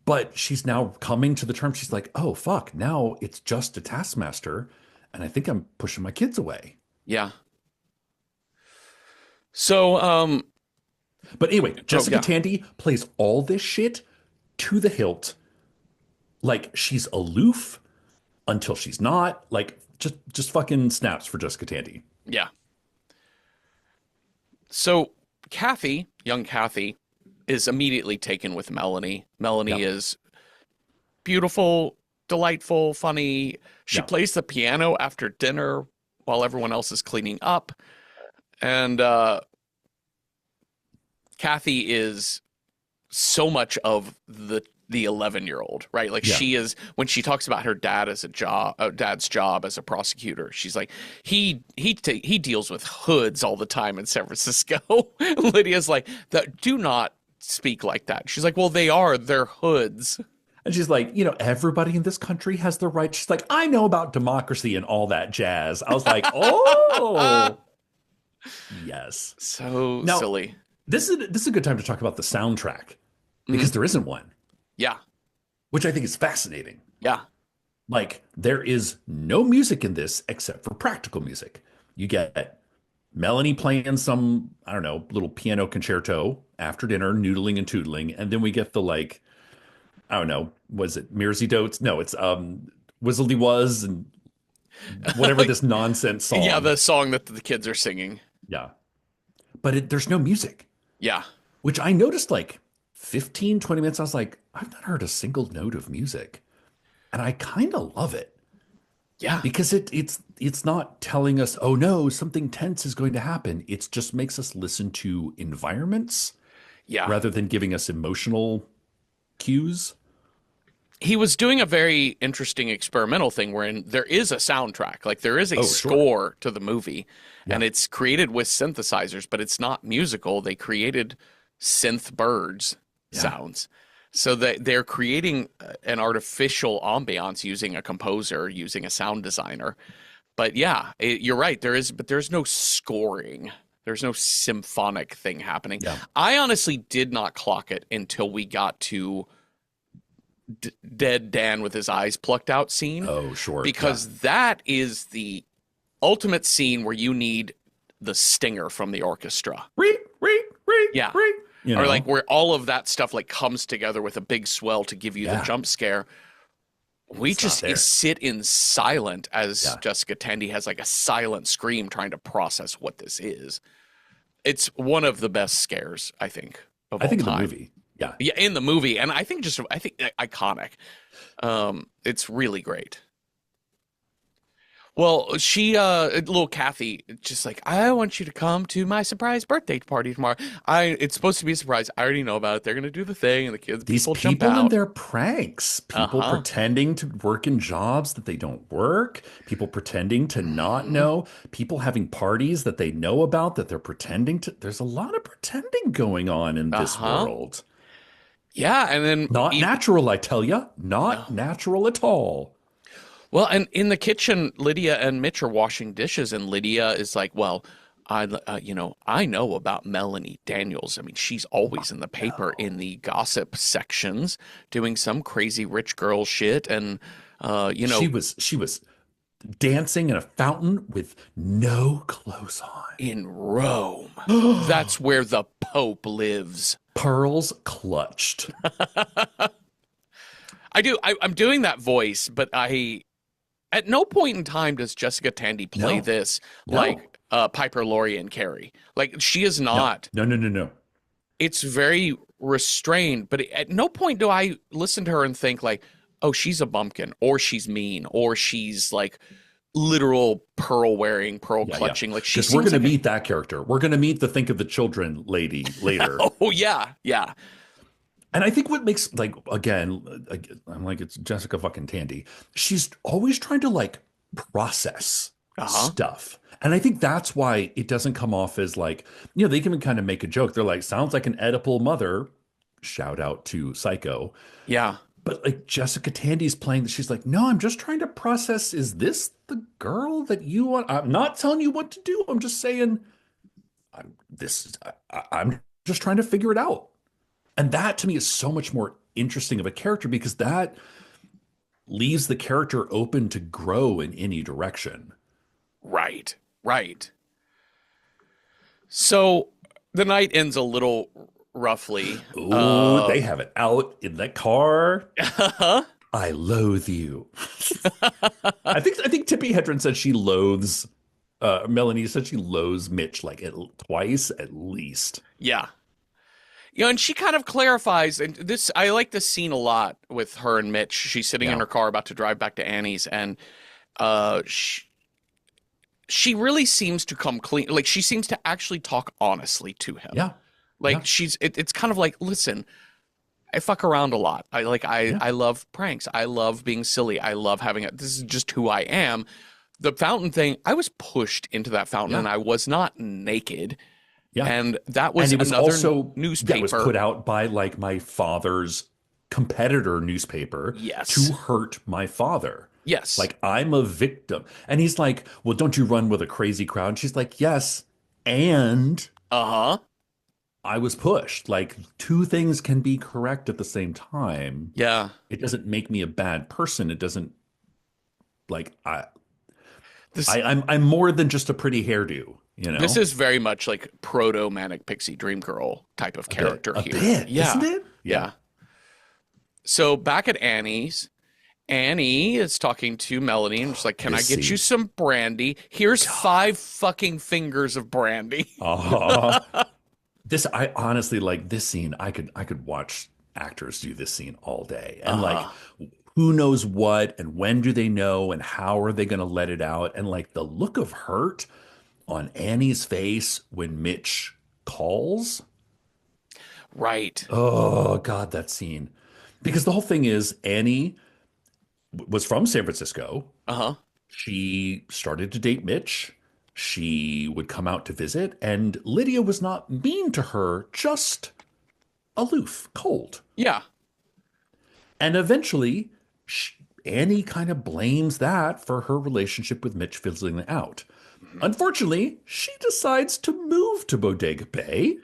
But she's now coming to the term. She's like, oh, fuck, now it's just a taskmaster. And I think I'm pushing my kids away. Yeah. So, but anyway, Jessica Tandy plays all this shit to the hilt. Like she's aloof until she's not. Like just fucking snaps for Jessica Tandy. Yeah. So Kathy, young Kathy, is immediately taken with Melanie. Melanie is beautiful, delightful, funny. She plays the piano after dinner while everyone else is cleaning up. And Kathy is so much of the 11-year-old, right? Like she is, when she talks about her dad as dad's job as a prosecutor, she's like, he deals with hoods all the time in San Francisco. Lydia's like, do not speak like that. She's like, well, they're hoods. And she's like, everybody in this country has the right. She's like, I know about democracy and all that jazz. I was like, oh, yes. So now, silly. This is a good time to talk about the soundtrack because there isn't one. Yeah. Which I think is fascinating. Yeah. Like there is no music in this except for practical music. You get Melanie playing some, I don't know, little piano concerto after dinner, noodling and tootling. And then we get the like, I don't know, was it Mersey Dotes? No, it's Whizzledy Was and whatever this nonsense song. Yeah, the song that the kids are singing. Yeah. But there's no music. Yeah. Which I noticed like 15, 20 minutes. I was like, I've not heard a single note of music. And I kind of love it. Yeah. Because it's not telling us, oh no, something tense is going to happen. It just makes us listen to environments rather than giving us emotional cues. He was doing a very interesting experimental thing wherein there is a soundtrack, like there is a score to the movie, and it's created with synthesizers, but it's not musical. They created synth birds sounds. So they're creating an artificial ambiance using a composer, using a sound designer. But you're right. There's no scoring. There's no symphonic thing happening. Yeah. I honestly did not clock it until we got to dead Dan with his eyes plucked out scene. Oh, sure. Because that is the ultimate scene where you need the stinger from the orchestra. Yeah. Or like where all of that stuff like comes together with a big swell to give you the jump scare. We just sit in silent as Jessica Tandy has like a silent scream trying to process what this is. It's one of the best scares, I think, of all time. In the movie. Yeah. Yeah, in the movie. And I think iconic. It's really great. Well, she, little Kathy, just like, I want you to come to my surprise birthday party tomorrow. It's supposed to be a surprise. I already know about it. They're going to do the thing, and people jump out. And their pranks. People pretending to work in jobs that they don't work. People pretending to not know. People having parties that they know about that they're pretending to. There's a lot of pretending going on in this world. Yeah, and then not natural, I tell you, not natural at all. Well, and in the kitchen, Lydia and Mitch are washing dishes, and Lydia is like, well, I know about Melanie Daniels. I mean, she's always in the paper in the gossip sections doing some crazy rich girl shit. And, She was dancing in a fountain with no clothes in Rome, on. that's where the Pope lives. Pearls clutched. I'm doing that voice, but at no point in time does Jessica Tandy play No, this no, like Piper Laurie and Carrie. Like she is no, not. no, no, no, no. It's very restrained, but at no point do I listen to her and think like, oh, she's a bumpkin, or she's mean, or she's like literal pearl wearing, pearl Yeah, yeah. clutching. Like she Because we're seems going to like meet that character. We're going to meet the Think of the Children lady later. oh yeah, yeah. And I think what makes, like, again, I'm like, it's Jessica fucking Tandy. She's always trying to, like, process Uh-huh. stuff. And I think that's why it doesn't come off as like, they can kind of make a joke. They're like, sounds like an Oedipal mother. Shout out to Psycho. Yeah. But like Jessica Tandy's playing, she's like, no, I'm just trying to process. Is this the girl that you want? I'm not telling you what to do. I'm just saying, I'm just trying to figure it out. And that to me is so much more interesting of a character because that leaves the character open to grow in any direction. Right. Right. So the night ends a little roughly. Ooh, they have it out in the car. Uh, I loathe you. I think Tippi Hedren said she loathes Melanie said she loathes Mitch like twice at least. yeah. And she kind of clarifies, and this I like this scene a lot with her and Mitch. She's sitting in Yeah. her car about to drive back to Annie's, and uh, she really seems to come clean. Like she seems to actually talk honestly to him. Yeah. Like Yeah. it's kind of like, listen, I fuck around a lot. Yeah. I love pranks. I love being silly. I love having it. This is just who I am. The fountain thing, I was pushed into that fountain Yeah. and I was not naked. Yeah. And that And was it was another also that was newspaper. put out by like my father's competitor newspaper to Yes. hurt my father. Yes. Like I'm a victim. And he's like, "Well, don't you run with a crazy crowd?" And she's like, "Yes." And Uh-huh. I was pushed. Like two things can be correct at the same time. Yeah. It doesn't make me a bad person. It doesn't like This I'm more than just a pretty hairdo, you this know? is very much like proto Manic Pixie Dream Girl type of character A here. bit, isn't Yeah. it? Yeah. So back at Annie's, Annie is talking to Melanie and she's like, "Can I This get you scene. some brandy? Here's 5 fucking fingers of brandy." Uh-huh. This I honestly like this scene. I could watch actors do this scene all day. And like Uh-huh. who knows what and when do they know and how are they going to let it out? And like the look of hurt on Annie's face when Mitch calls. Right. Oh God, that scene. Because the whole thing is Annie was from San Francisco. Uh-huh. She started to date Mitch. She would come out to visit, and Lydia was not mean to her, just aloof, cold. Yeah. And eventually, Annie kind of blames that for her relationship with Mitch fizzling out. Unfortunately, she decides to move to Bodega Bay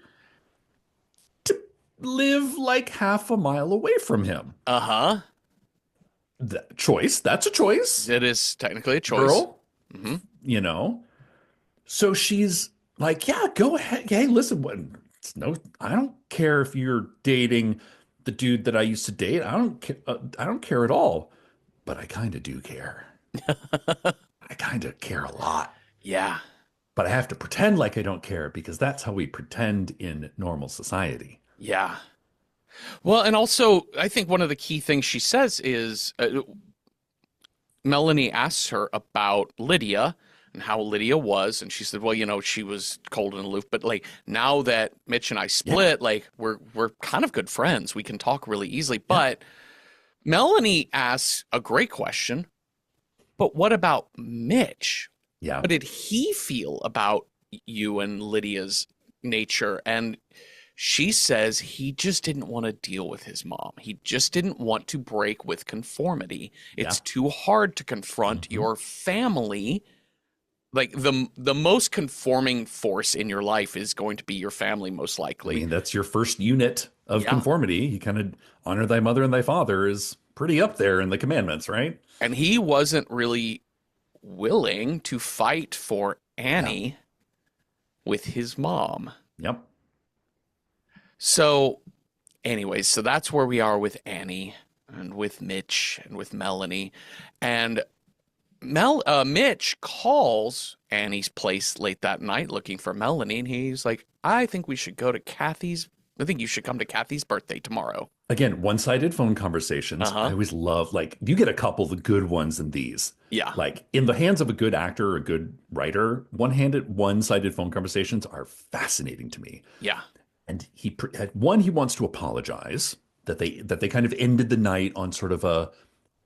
to live like half a mile away from him. Uh-huh. That's a choice, It is technically a choice. girl, Hmm. you know? So she's like, yeah, go ahead. Hey, listen, I don't care if you're dating the dude that I used to date. I don't care at all. But I kind of do care. I kind of care a lot. Yeah. But I have to pretend like I don't care because that's how we pretend in normal society. Yeah. Well, and also, I think one of the key things she says is Melanie asks her about Lydia and how Lydia was, and she said, "Well, she was cold and aloof, but like now that Mitch and I Yeah. split, like we're kind of good friends. We can talk really easily." But Melanie asks a great question. But what about Mitch? Yeah. What did he feel about you and Lydia's nature? And she says he just didn't want to deal with his mom. He just didn't want to break with conformity. Yeah. It's too hard to confront Mhm. your family like the most conforming force in your life is going to be your family, most I likely. mean, that's your first unit of Yeah. conformity. You kind of honor thy mother and thy father is pretty up there in the commandments, right? And he wasn't really willing to fight for Yeah. Annie with his mom. Yep. So, anyways, so that's where we are with Annie and with Mitch and with Melanie. And Mitch calls Annie's place late that night looking for Melanie, and he's like, I think we should go to Kathy's. I think you should come to Kathy's birthday tomorrow. Again, one-sided phone conversations. I Uh-huh. always love, like, you get a couple of the good ones in these. Yeah. Like, in the hands of a good actor or a good writer, one-sided phone conversations are fascinating to me. Yeah. And he wants to apologize that they kind of ended the night on sort of a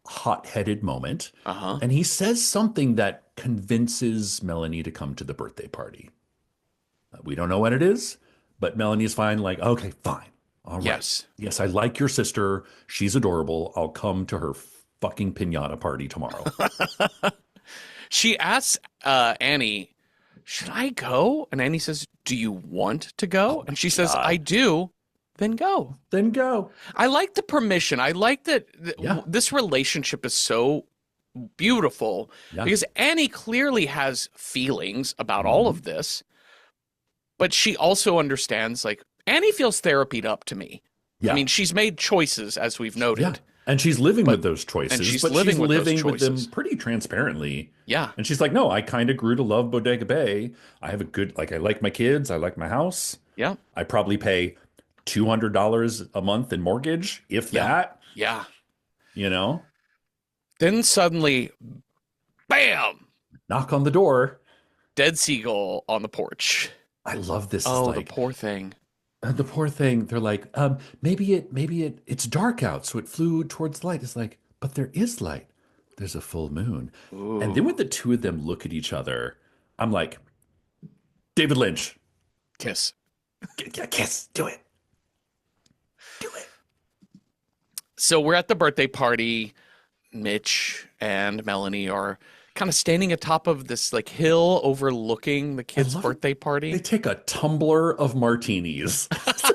hot-headed moment. Uh-huh. And he says something that convinces Melanie to come to the birthday party. We don't know what it is, but Melanie's fine, like, okay, fine. All right. Yes. Yes, I like your sister. She's adorable. I'll come to her fucking piñata party tomorrow. She asks Annie, should I go? And Annie says, do you want to go? Oh my And she says, I God. do. Then go. Then go. I like the permission. I like that Yeah. this relationship is so beautiful Yeah. because Annie clearly has feelings about all Mhm. of this, but she also understands, like, Annie feels therapied up to me. I Yeah. mean, she's made choices, as we've Yeah. noted, And she's living but with those choices, she's but living she's with those living with them choices. pretty transparently. Yeah. And she's like, no, I kind of grew to love Bodega Bay. I have a good, like, I like my kids. I like my house. Yeah. I probably pay $200 a month in mortgage, if Yeah. that, Yeah. you know, Then suddenly, bam, knock on the door. dead seagull on the porch. I love this. Is Oh, the like, poor thing. the poor thing. They're like, it's dark out, so it flew towards light. It's like, but there is light. There's a full moon. And then Ooh, when the two of them look at each other, I'm like, David Lynch, kiss. kiss, do it, do it. So we're at the birthday party. Mitch and Melanie are kind of standing atop of this like hill overlooking the kids' love it. birthday They party. take a tumbler of martinis to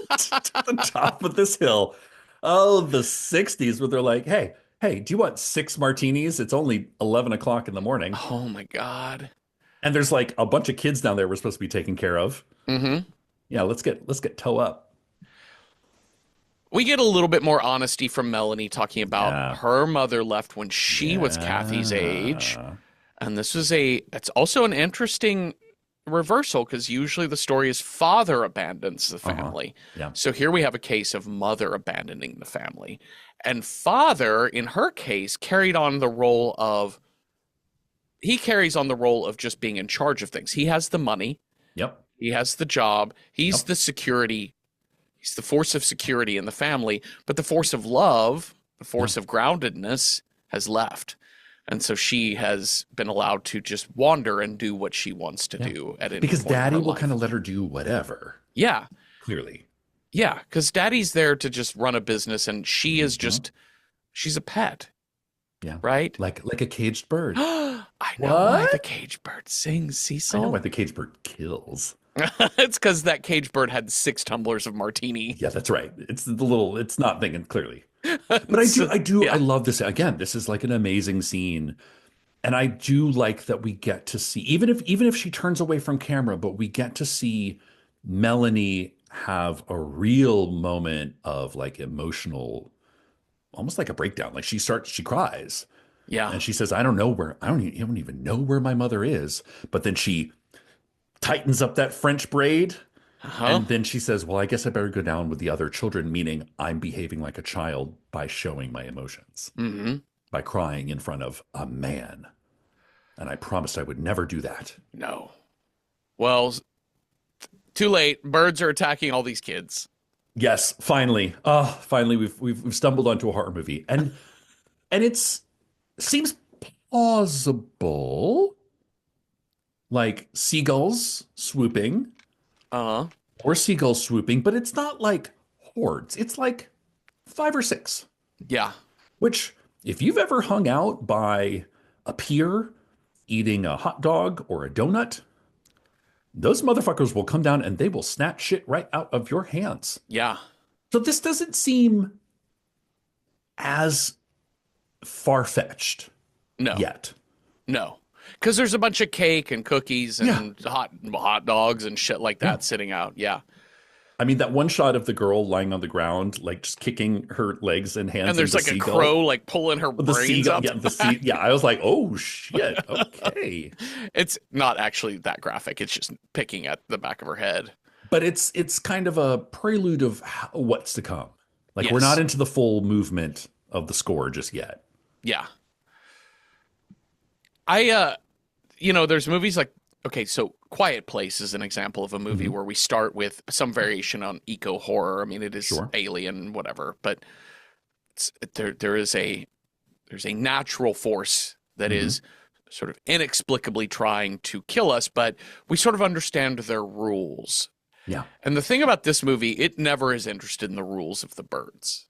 the top of this hill. Oh, the 60s, where they're like, hey, do you want 6 martinis? It's only 11 o'clock in the morning. Oh my God. And there's like a bunch of kids down there we're supposed to be taking care of. Mm-hmm. Yeah, let's get toe up. We get a little bit more honesty from Melanie talking about Yeah. her mother left when she was Kathy's age. Yeah. And it's also an interesting reversal because usually the story is father abandons the family. Yeah. So here we have a case of mother abandoning the family. And father, in her case, carries on the role of just being in charge of things. He has the money, Yep. he has the job, he's Yep. the security, he's the force of security in the family, but the force of love, the force of groundedness has left. And so she has been allowed to just wander and do what she wants to Yeah. do at any Because point in daddy her will life. kind of let her do whatever, Yeah. clearly. Yeah. Because daddy's there to just run a business and she is just, she's a pet. Yeah. Right? Like a caged bird. I know why What? the cage bird sings, I know Cecil. why the caged bird kills. It's because that cage bird had 6 tumblers of martini. Yeah, that's right. It's not thinking clearly. But I Yeah. love this. Again, this is like an amazing scene. And I do like that we get to see, even if she turns away from camera, but we get to see Melanie have a real moment of like emotional, almost like a breakdown. Like she cries Yeah. and she says, I don't even know where my mother is. But then she tightens up that French braid. Uh-huh. And then she says, well, I guess I better go down with the other children, meaning I'm behaving like a child by showing my emotions, Mm-hmm. by crying in front of a man. And I promised I would never do that. No. Well, too late. Birds are attacking all these kids. Yes, finally. Finally we've stumbled onto a horror movie. And seems plausible. Like seagulls swooping Uh-huh. or seagulls swooping, but it's not like hordes. It's like 5 or 6. Yeah. Which, if you've ever hung out by a pier eating a hot dog or a donut, those motherfuckers will come down and they will snatch shit right out of your hands. Yeah. So this doesn't seem as far-fetched No. yet. No. Because there's a bunch of cake and cookies Yeah. and hot dogs and shit like Yeah. that sitting out. Yeah. I mean, that one shot of the girl lying on the ground, like just kicking her legs and hands And and there's the like a seagull. crow like pulling her The brains seagull, out yeah, the the sea, back. yeah. I was like, oh shit, okay. It's not actually that graphic. It's just picking at the back of her head. But it's kind of a prelude of what's to come. Like we're not Yes. into the full movement of the score just yet. Yeah. There's movies like, okay, so Quiet Place is an example of a movie Mhm. where we start with some variation on eco horror. I mean, it is Sure. alien, whatever, but there's a natural force that Mhm. is sort of inexplicably trying to kill us, but we sort of understand their rules. Yeah. And the thing about this movie, it never is interested in the rules of the birds.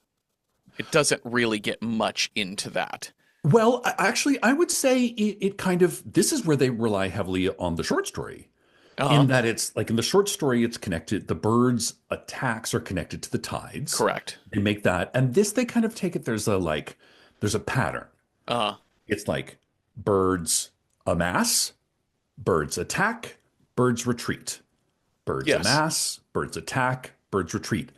It doesn't really get much into that. Well, actually, I would say it kind of this is where they rely heavily on the short story. Uh-huh. In that it's like in the short story, it's connected, the birds' attacks are connected to the tides. Correct. They make that. And this they kind of take it, there's a pattern. Uh-huh. It's like birds amass, birds attack, birds retreat. Birds Yes. amass, birds attack, birds retreat.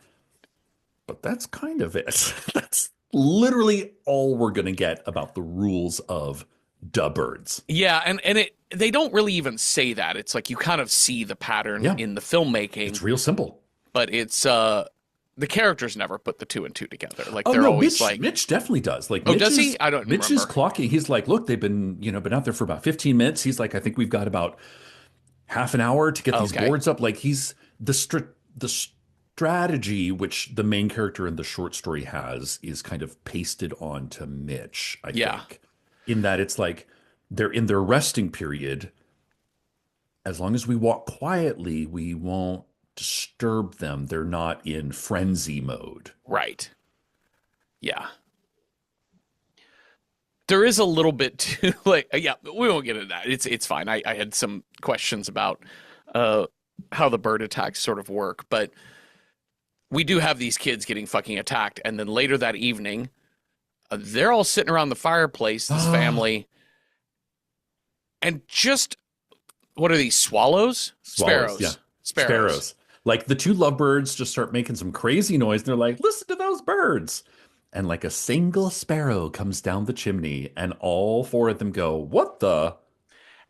But that's kind of it. That's literally all we're going to get about the rules of da birds. Yeah, and they don't really even say that. It's like you kind of see the pattern Yeah, in the filmmaking, it's real simple. but it's the characters never put the two and two together. Like Oh they're no, always Mitch like, Mitch definitely does. Like "Oh, Mitch does is he?" I don't Mitch is remember. clocking. He's like, look, they've been out there for about 15 minutes. He's like, I think we've got about half an hour to get these Okay. boards up. Like he's the strategy which the main character in the short story has is kind of pasted on to Mitch, I Yeah. think. In that it's like they're in their resting period. As long as we walk quietly, we won't disturb them. They're not in frenzy mode. Right. Yeah. There is a little bit too like yeah, we won't get into that. It's fine. I had some questions about uh how the bird attacks sort of work, but we do have these kids getting fucking attacked, and then later that evening, they're all sitting around the fireplace, this family, and just what are these swallows? Swallows, yeah. Sparrows. Like the two lovebirds just start making some crazy noise. And they're like, listen to those birds. And like a single sparrow comes down the chimney, and all four of them go, what the?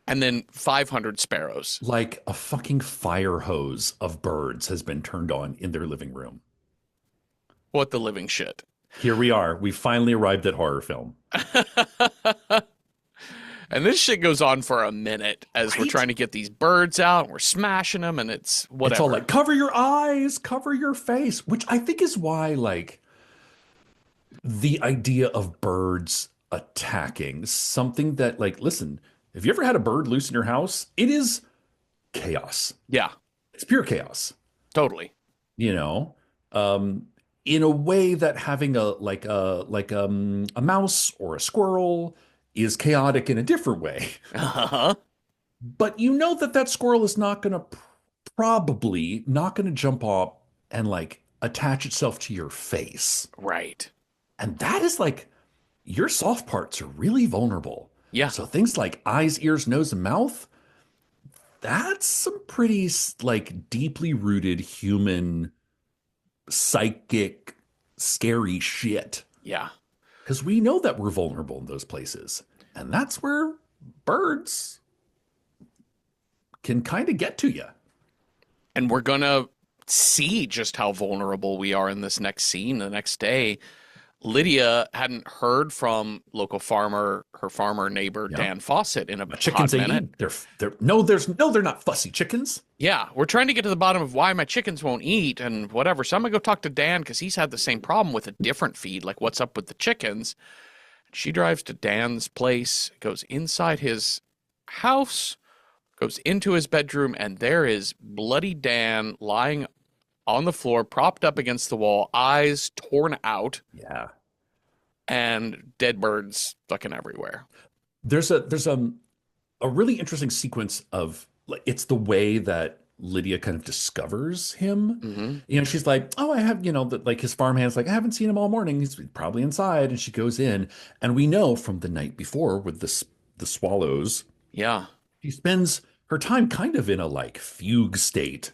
And then 500 sparrows. Like a fucking fire hose of birds has been turned on in their living room. What the living shit. Here we are. We finally arrived at horror film. And this shit goes on for a minute as we're Right? trying to get these birds out and we're smashing them and it's whatever. It's all like, cover your eyes, cover your face, which I think is why, like, the idea of birds attacking something that, like, listen, have you ever had a bird loose in your house? It is chaos. Yeah, It's pure chaos, totally. you know? In a way that having a mouse or a squirrel is chaotic in a different way. Uh-huh. But you know that that squirrel is not going to probably not going to jump off and like attach itself to your face. Right. And that is like your soft parts are really vulnerable. Yeah. So things like eyes, ears, nose, and mouth, that's some pretty like deeply rooted human psychic scary shit. Yeah. Because we know that we're vulnerable in those places. And that's where birds can kind of get to you. And we're gonna see just how vulnerable we are in this next scene the next day. Lydia hadn't heard from local farmer, her farmer neighbor, Yeah. Dan Fawcett, in a Chickens hot they minute. eat. They're not fussy chickens. Yeah, we're trying to get to the bottom of why my chickens won't eat and whatever. So I'm gonna go talk to Dan because he's had the same problem with a different feed. Like, what's up with the chickens? She drives to Dan's place, goes inside his house, goes into his bedroom, and there is bloody Dan lying on the floor, propped up against the wall, eyes torn out, Yeah. and dead birds fucking everywhere. There's a a really interesting sequence of like it's the way that Lydia kind of discovers him. Hmm. You know, she's like, "Oh, I have," like his farmhand's like, "I haven't seen him all morning. He's probably inside." And she goes in, and we know from the night before with the swallows, Yeah. she spends her time kind of in a like fugue state,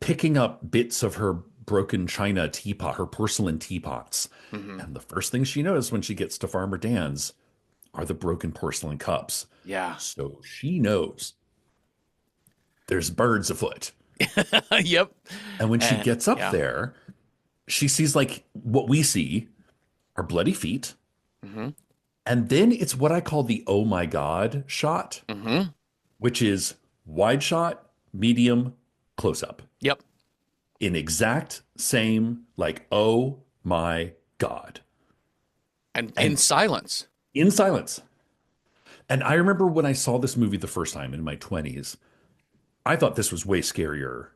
picking up bits of her broken china teapot, her porcelain teapots. Hmm. And the first thing she noticed when she gets to Farmer Dan's are the broken porcelain cups. Yeah. So she knows there's birds afoot. Yep. And when she And gets up yeah. there, she sees like what we see are bloody feet. Hmm. And then it's what I call the oh my God shot, Hmm. which is wide shot, medium, close up Yep. in exact same, like, oh my God. And in And silence. in silence. And I remember when I saw this movie the first time in my 20s, I thought this was way scarier.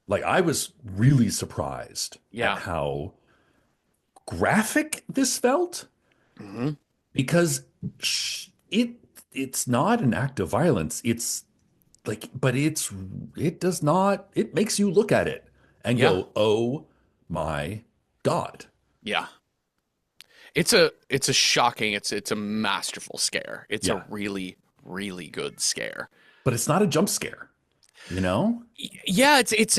Like, I was really surprised at Yeah. how graphic this felt Hmm. because it it's not an act of violence. It's like, but it does not, it makes you look at it and Yeah. go, oh my God. Yeah. It's a shocking, it's a masterful scare. It's a Yeah. really, really good scare. But it's not a jump scare, you know? Yeah, it's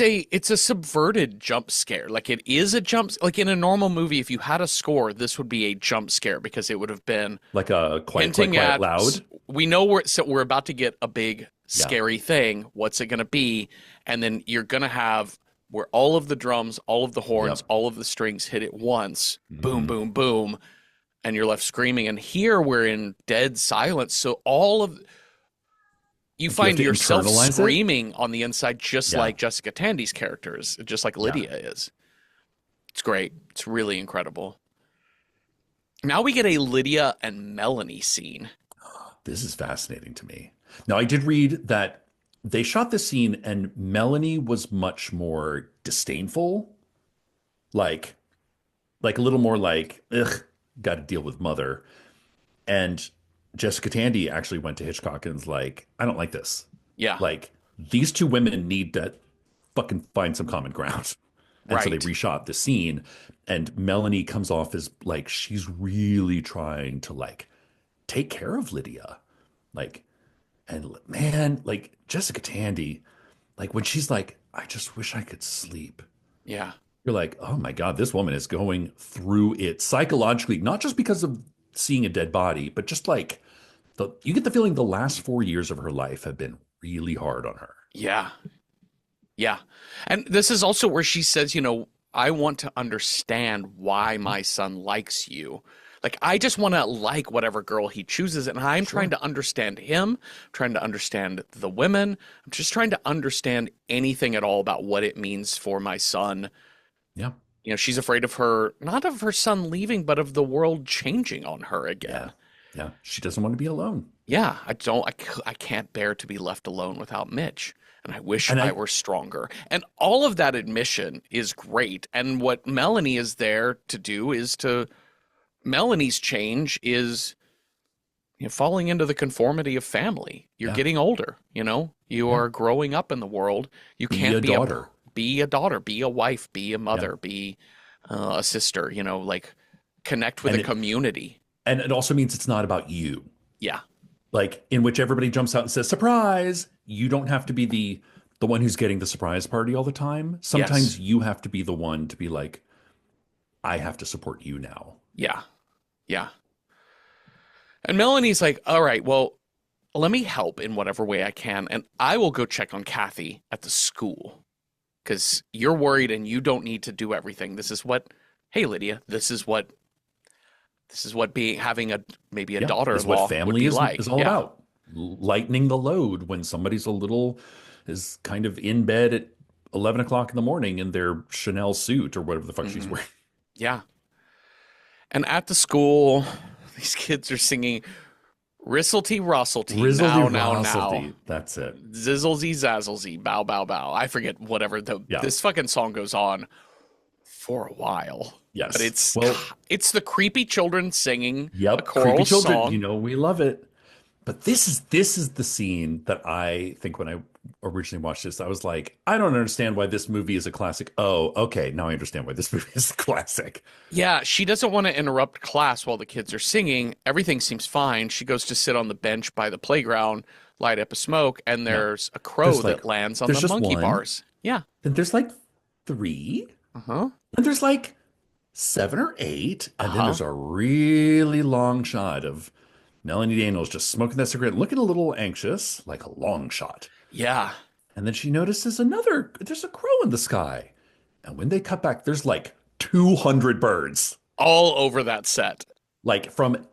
a subverted jump scare. Like it is a like in a normal movie, if you had a score, this would be a jump scare because it would have been Like a quiet, quiet, hinting quiet, at loud. we know we're about to get a big Yeah. scary thing. What's it going to be? And then you're going to have where all of the drums, all of the horns, Yep. all of the strings hit at once. Boom, Hmm. boom, boom, and you're left screaming. And here we're in dead silence. So all of you Like you have find to yourself internalize it. screaming on the inside, just Yeah. like Jessica Tandy's characters, just like Yeah. Lydia is. It's great. It's really incredible. Now we get a Lydia and Melanie scene. This is fascinating to me. Now, I did read that they shot this scene and Melanie was much more disdainful, like a little more like, ugh, got to deal with mother. And Jessica Tandy actually went to Hitchcock and was like, I don't like this. Yeah, Like, these two women need to fucking find some common ground. And so they right. reshot the scene, and Melanie comes off as like she's really trying to like take care of Lydia. Like, and man, like Jessica Tandy, like when she's like, I just wish I could sleep. Yeah, You're like, oh my God, this woman is going through it psychologically, not just because of seeing a dead body, but just like you get the feeling the last 4 years of her life have been really hard on her. yeah, yeah. And this is also where she says, I want to understand why my son likes you. Like, I just want to like whatever girl he chooses. And I'm trying Sure. to understand him, trying to understand the women. I'm just trying to understand anything at all about what it means for my son. Yeah. She's afraid of her, not of her son leaving, but of the world changing on her Yeah. again. Yeah. She doesn't want to be alone. Yeah, I can't bear to be left alone without Mitch. And I wish And I I, were stronger. And all of that admission is great. And what Melanie is there to do is Melanie's change is falling into the conformity of family. You're yeah. getting older, you Yeah. are growing up in the world. You Be can't a daughter. be a daughter, be a wife, be a Yeah. mother, be a sister, like connect with And a it, community. and it also means it's not about you. Yeah. Like in which everybody jumps out and says, surprise. You don't have to be the one who's getting the surprise party all the time. Yes. Sometimes you have to be the one to be like, I have to support you now. Yeah. Yeah. And Melanie's like, all right, well, let me help in whatever way I can, and I will go check on Kathy at the school because you're worried and you don't need to do everything. Hey, Lydia, this is what being having maybe a Yeah. Is what daughter-in-law would family be is like. all Yeah. about. Lightening the load when somebody's is kind of in bed at 11 o'clock in the morning in their Chanel suit or whatever the fuck she's Hmm. wearing. Yeah. And at the school, these kids are singing Ristlety Rustlety, Rizzledy now, now, now. Rosselty. That's it. Zizzlesy Zazzlesy, bow, bow, bow. I forget whatever Yeah. this fucking song goes on for a while. But Yes. it's Well, it's the creepy children singing a yep. Creepy choral children. song. We love it. But this is the scene that I think when I originally watched this, I was like, I don't understand why this movie is a classic. Oh, okay, now I understand why this movie is a classic. Yeah, she doesn't want to interrupt class while the kids are singing. Everything seems fine. She goes to sit on the bench by the playground, light up a smoke, and Yeah. there's a crow There's like that lands on there's the just monkey one, bars. Yeah. then there's like three, Uh-huh. and there's like seven or eight, and then Uh-huh. there's a really long shot of Melanie Daniels just smoking that cigarette, looking a little anxious, like a long shot. Yeah. And then she notices there's a crow in the sky. And when they cut back, there's like 200 birds. All over that set. Like from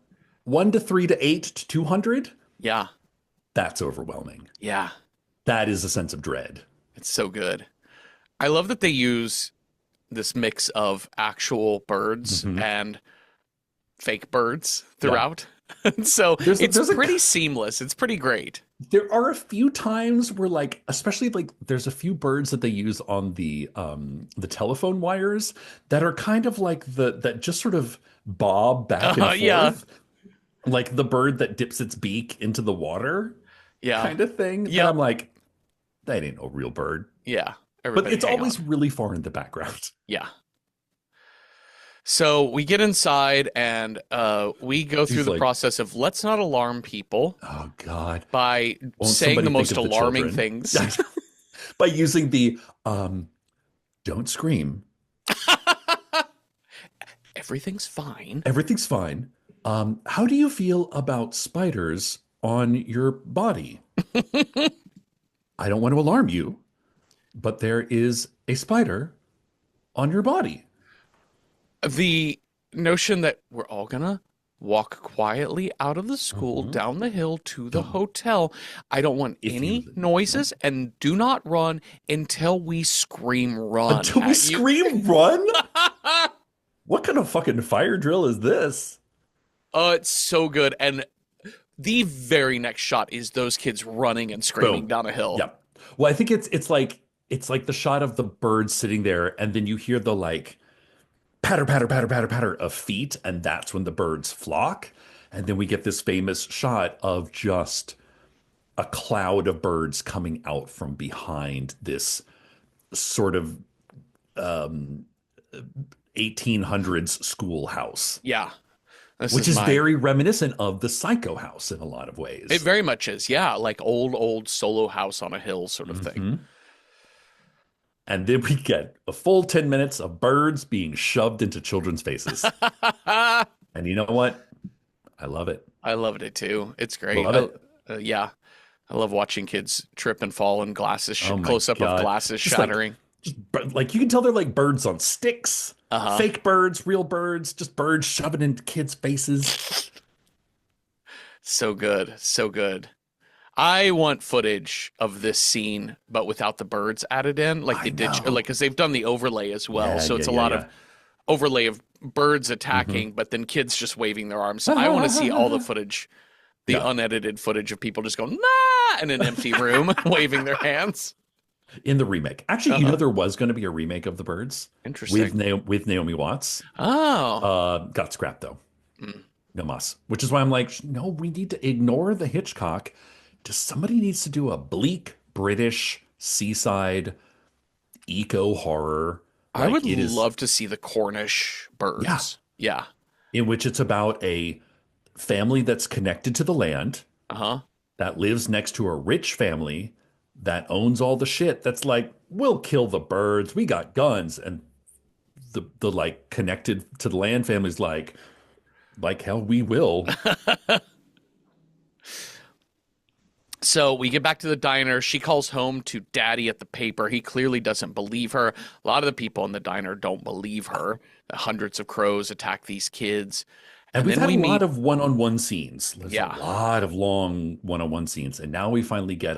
1 to 3 to 8 to 200. Yeah. That's overwhelming. Yeah. That is a sense of dread. It's so good. I love that they use this mix of actual birds Mhm. and fake birds Yeah. throughout. So There's it's there's a pretty seamless. It's pretty great. there are a few times where like especially like there's a few birds that they use on the telephone wires that are kind of like the that just sort of bob back and Yeah. forth, like the bird that dips its beak into the water Yeah. kind of thing. That Yep. I'm like, that ain't no real bird. Yeah. But Everybody it's hang always on. really far in the background. Yeah. So we get inside and we go through He's the like, process of let's not alarm people oh God. by Won't saying somebody the think most of the alarming children? things. By using the don't scream. Everything's fine. Everything's fine. How do you feel about spiders on your body? I don't want to alarm you, but there is a spider on your body. The notion that we're all gonna walk quietly out of the school Mhm. down the hill to the Don't. hotel. I don't want If any you noises and do not run until we scream run until we at you. scream, run. What kind of fucking fire drill is this? Oh, it's so good. And the very next shot is those kids running and screaming Boom. down a hill. Yep. Well, I think it's like the shot of the bird sitting there, and then you hear the like patter, patter, patter, patter, patter of feet, and that's when the birds flock. And then we get this famous shot of just a cloud of birds coming out from behind this sort of um, 1800s schoolhouse, Yeah. This which is is my very reminiscent of the Psycho House in a lot of It ways. very much is. Yeah, like old solo house on a hill sort of thing. Mhm. And then we get a full 10 minutes of birds being shoved into children's faces. And you know what? I love it. I loved it too. It's great. Love it. Yeah. I love watching kids trip and fall and glasses, Oh my close up of God. glasses Just like shattering. like you can tell they're like birds on sticks, Uh-huh. fake birds, real birds, just birds shoving into kids' faces. So good. So good. I want footage of this scene, but without the birds added in, like I they did, know. like because they've done the overlay as well. Yeah, So yeah, it's a yeah, lot yeah. of overlay of birds attacking, but then kids just waving their arms. I want to see all the footage, the Yeah. unedited footage of people just going nah in an empty room, waving their hands. In the remake. Actually, you know there was going to be a remake of The Birds Interesting. with Naomi Watts. Oh, Got scrapped though. Mm. No mas. Which is why I'm like, no, we need to ignore the Hitchcock. Just somebody needs to do a bleak British seaside eco horror. I Like would it is love to see the Cornish birds. Yeah. in which it's about a family that's connected to the land Uh-huh. that lives next to a rich family that owns all the shit that's like, we'll kill the birds, we got guns. And the like connected to the land family's like hell we will. So we get back to the diner. She calls home to Daddy at the paper. He clearly doesn't believe her. A lot of the people in the diner don't believe her. Hundreds of crows attack these kids. And we've then had we a meet lot of one-on-one scenes. There's Yeah. a lot of long one-on-one scenes. And now we finally get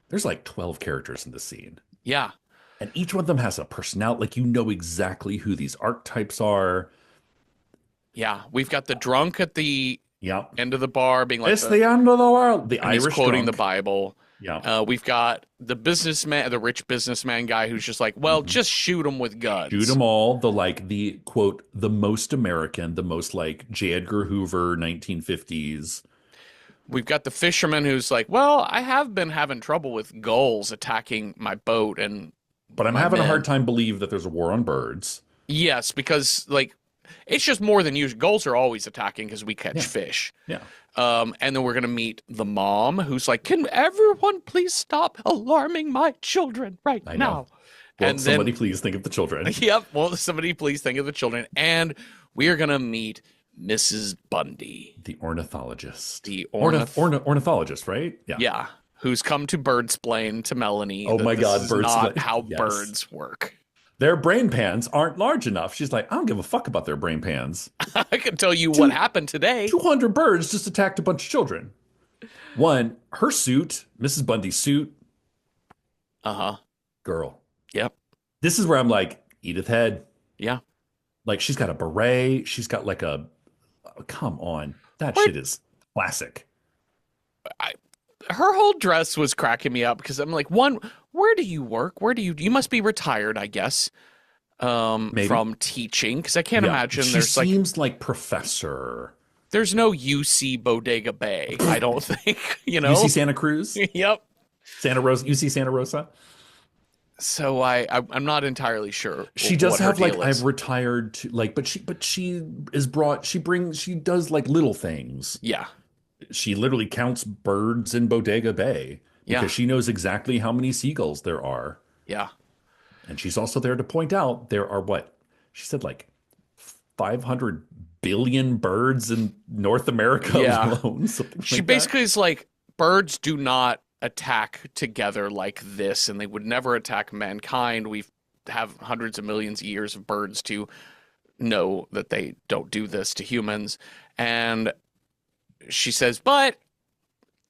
there's like 12 characters in the scene. Yeah. And each one of them has a personality. Like you know exactly who these archetypes are. Yeah. We've got the drunk at the Yeah. end of the bar being like It's the end of the world. The and he's Irish quoting the drunk. Bible. Yeah. We've got the businessman, the rich businessman guy who's just like, well, just shoot him with guns. Shoot them all. The quote, the most American, the most like J. Edgar Hoover 1950s. We've got the fisherman who's like, well, I have been having trouble with gulls attacking my boat and But I'm my having a hard men. time believe that there's a war on birds. Yes, because like it's just more than usual. Gulls are always attacking because we catch Yeah. fish. Yeah. And then we're gonna meet the mom who's like, can everyone please stop alarming my children right I know. now? Well, And then, somebody please think of the children. yep, well, somebody please think of the children. And we are gonna meet Mrs. Bundy, The ornithologist. the Ornithologist, right? Yeah. yeah, who's come to birdsplain to Melanie Oh that my this God, is birds. not how Yes. birds work. Their brain pans aren't large enough. She's like, I don't give a fuck about their brain pans. I can tell you what Two, happened today. 200 birds just attacked a bunch of children. One, her suit, Mrs. Bundy's suit, Uh-huh. girl. Yep. This is where I'm like, Edith Head. Yeah. Like, she's got a beret. She's got like a, oh, come on. That Where shit is classic. I, her whole dress was cracking me up because I'm like, one, where do you work? Where do you must be retired, I guess, Maybe. from teaching because I can't Yeah. imagine She there's like seems like professor. there's no UC Bodega Bay, I don't think, you know. UC Santa Cruz, Yep. Santa Rosa, UC Santa Rosa. So I'm not entirely sure She does what her have like deal I've is. retired to like, but she is brought. She does like little things. Yeah. She literally counts birds in Bodega Bay Yeah. because she knows exactly how many seagulls there are. Yeah. And she's also there to point out there are what she said, like 500 billion birds in North America Yeah. alone. Something She like basically is like, birds do not attack together like this, and they would never attack mankind. We have hundreds of millions of years of birds to know that they don't do this to humans. And she says, but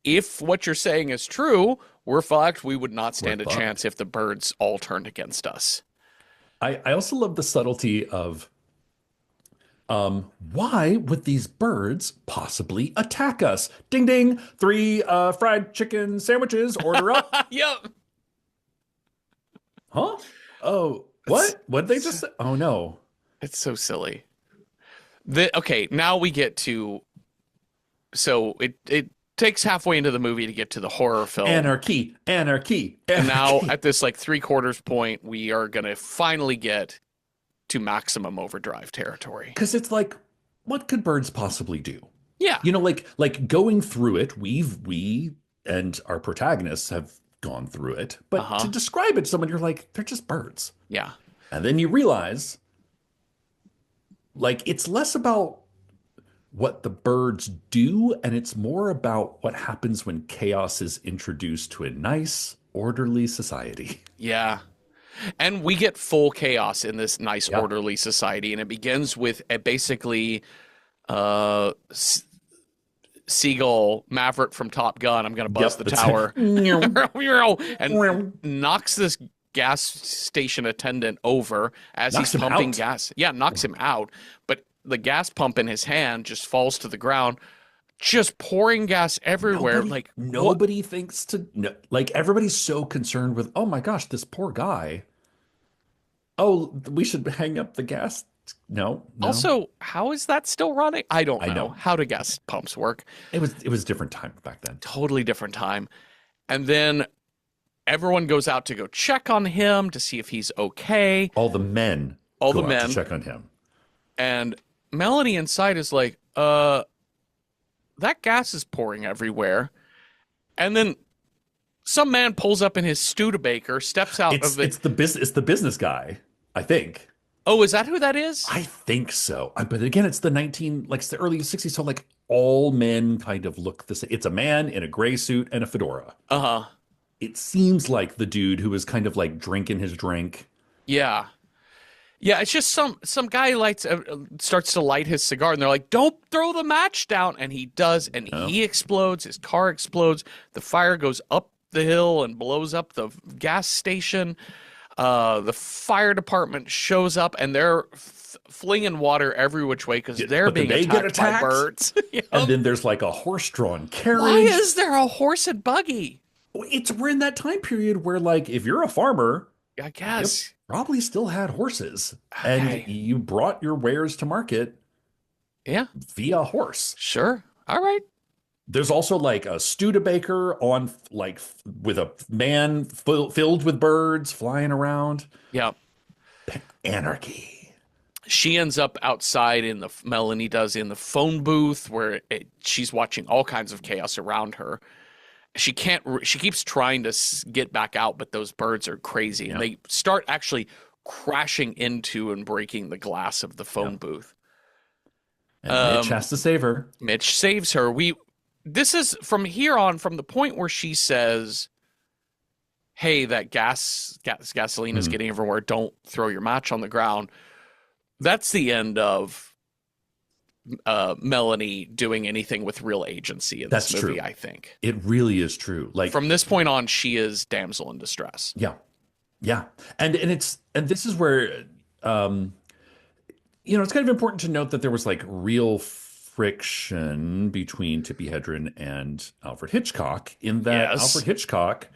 if what you're saying is true, we're fucked. We would not stand a fucked. chance if the birds all turned against us. I also love the subtlety of why would these birds possibly attack us? Ding ding, 3 fried chicken sandwiches, order up. Yep. Huh? Oh, what? What did they just say? Oh no. It's so silly. Okay, now we get to, so it takes halfway into the movie to get to the horror film. Anarchy, anarchy, And now anarchy. at this like 3/4 point, we are gonna finally get to maximum overdrive territory. Because it's like, what could birds possibly do? Yeah. You know, like going through it, we and our protagonists have gone through it. But to describe it to someone, you're like, they're just birds. Yeah. And then you realize, like, it's less about what the birds do, and it's more about what happens when chaos is introduced to a nice, orderly society. Yeah. And we get full chaos in this nice, Yeah. orderly society. And it begins with a basically uh, Seagull Maverick from Top Gun. I'm going to buzz the that's tower. it. And knocks this gas station attendant over as Knocks he's him pumping out. gas. Yeah, knocks him out. But the gas pump in his hand just falls to the ground, just pouring gas everywhere. Nobody thinks to no, like everybody's so concerned with, oh my gosh, this poor guy. Oh, we should hang up the gas. No. Also, how is that still running? I don't know. I know. How do gas pumps work? It was a different time back then. Totally different time. And then everyone goes out to go check on him to see if he's okay. All the men All go the out men. to check on him. And Melanie inside is like, that gas is pouring everywhere. And then some man pulls up in his Studebaker, steps out of the. It's the business guy, I think. Oh, is that who that is? I think so. But again, it's it's the early 60s, so like all men kind of look the same. It's a man in a gray suit and a fedora. Uh-huh. It seems like the dude who was kind of like drinking his drink. Yeah. Yeah, it's just some guy starts to light his cigar, and they're like, "Don't throw the match down," and he does, and he explodes. His car explodes. The fire goes up the hill and blows up the gas station. The fire department shows up, and they're flinging water every which way because they're being they get attacked by birds. Yep. And then there's like a horse-drawn carriage. Why is there a horse and buggy? We're in that time period where, like, if you're a farmer, I guess. probably still had horses, Okay. and you brought your wares to market Yeah. via horse. Sure. All right. There's also like a Studebaker on like with a man filled with birds flying around. Yeah. Anarchy. She ends up outside in the Melanie does in the phone booth where she's watching all kinds of chaos around her. She can't. She keeps trying to get back out, but those birds are crazy, and Yeah. they start actually crashing into and breaking the glass of the Yeah. phone booth. And Mitch Um, has to save her. Mitch saves her. We. This is from here on, from the point where she says, "Hey, that gasoline is Mhm. getting everywhere. Don't throw your match on the ground." That's the end of Melanie doing anything with real agency in this That's movie, true. I think. It really is true. Like, From this point on, she is damsel in distress. yeah, yeah. And this is where um it's kind of important to note that there was like real friction between Tippi Hedren and Alfred Hitchcock in that Yes. Alfred Hitchcock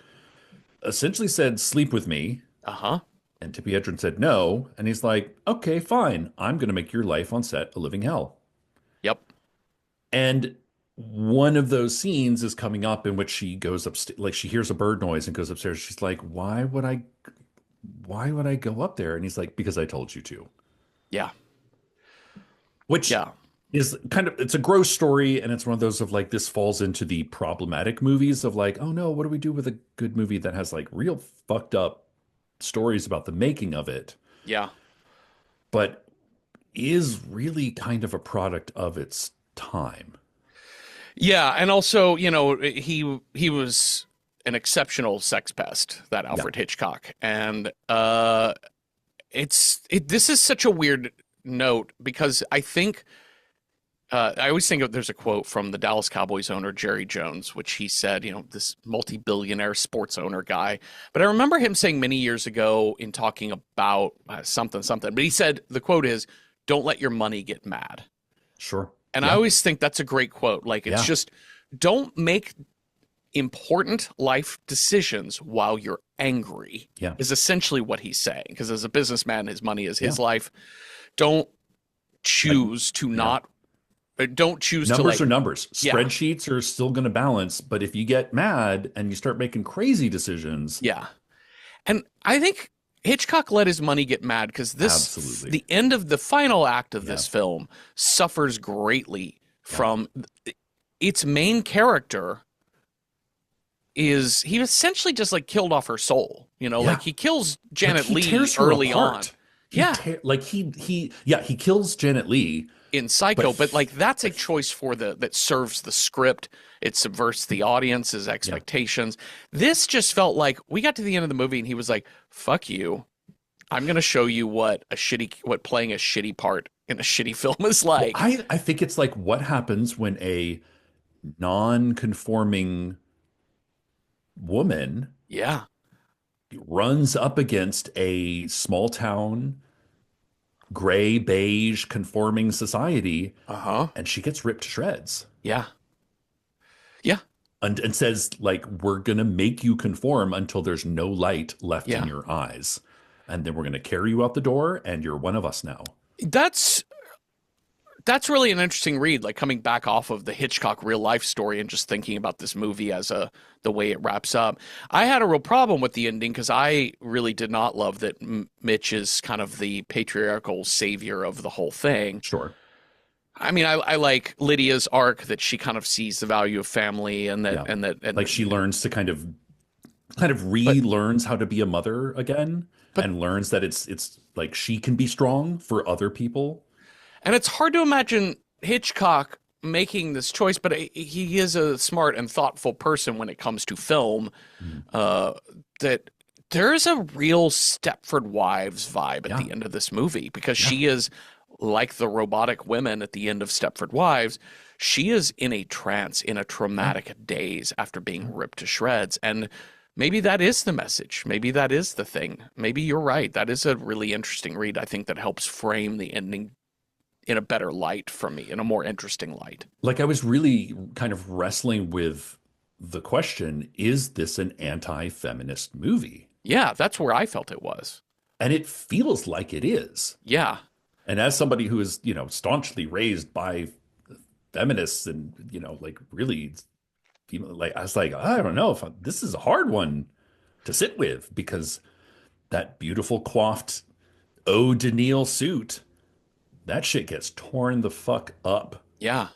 essentially said, "Sleep with me." Uh-huh. And Tippi Hedren said no. And he's like, "Okay, fine. I'm going to make your life on set a living hell." Yep. And one of those scenes is coming up in which she goes upstairs, like she hears a bird noise and goes upstairs. She's like, why would I go up there? And he's like, "Because I told you to." Yeah. Which Yeah. is kind of, it's a gross story, and it's one of those of like, this falls into the problematic movies of like, oh no, what do we do with a good movie that has like real fucked up stories about the making of it, Yeah. but is really kind of a product of its time. Yeah, and also, he was an exceptional sex pest, that Yeah, Alfred Hitchcock. And this is such a weird note because I think I always think of there's a quote from the Dallas Cowboys owner Jerry Jones, which he said, this multi-billionaire sports owner guy. But I remember him saying many years ago in talking about something, something. But he said the quote is, "Don't let your money get mad." sure. And I Yeah, always think that's a great quote. Like, it's yeah, just don't make important life decisions while you're angry, yeah, is essentially what he's saying. Because as a businessman, his money is yeah. his life. Don't Like, choose to yeah. not, don't choose to Numbers like, are numbers. yeah, Spreadsheets are still going to balance, but if you get mad and you start making crazy decisions, yeah. And I think Hitchcock let his money get mad because absolutely. the end of the final act of Yeah, this film suffers greatly yeah. from its main character is he essentially just like killed off her soul. Yeah. Like he kills Like Janet he Leigh tears her early on. apart. Yeah, He kills Janet Leigh, in but Psycho, but like that's a but choice for that serves the script. It subverts the audience's yeah. expectations. This just felt like we got to the end of the movie and he was like, "Fuck you. I'm going to show you what playing a shitty part in a shitty film is Well, like." I think it's like what happens when a non-conforming woman Yeah. runs up against a small town gray beige conforming society Uh-huh. and she gets ripped to shreds. Yeah. Yeah. And says like, "We're gonna make you conform until there's no light left in Yeah. your eyes, and then we're gonna carry you out the door, and you're one of us now." That's that's really an interesting read, like coming back off of the Hitchcock real life story and just thinking about this movie as the way it wraps up. I had a real problem with the ending because I really did not love that Mitch is kind of the patriarchal savior of the whole thing. Sure. I mean, I like Lydia's arc that she kind of sees the value of family and that Yeah. and that Like she learns to kind of but relearns how to be a mother again but and learns that it's like she can be strong for other people. and it's hard to imagine Hitchcock making this choice, but he is a smart and thoughtful person when it comes to film. Mhm. Uh, that there is a real Stepford Wives vibe at Yeah. the end of this movie because Yeah. she is like the robotic women at the end of Stepford Wives. She is in a trance, in a Yeah. traumatic daze after being ripped to shreds. And maybe that is the message. Maybe that is the thing. Maybe you're right. That is a really interesting read. I think that helps frame the ending in a better light for me, in a more interesting light. Like I was really kind of wrestling with the question, is this an anti-feminist movie? Yeah, that's where I felt it was. And it feels like it is. Yeah. And as somebody who is, staunchly raised by feminists and, like really, like I was like, I don't know if this is a hard one to sit with because that beautiful coiffed eau de Nil suit, that shit gets torn the fuck up. Yeah.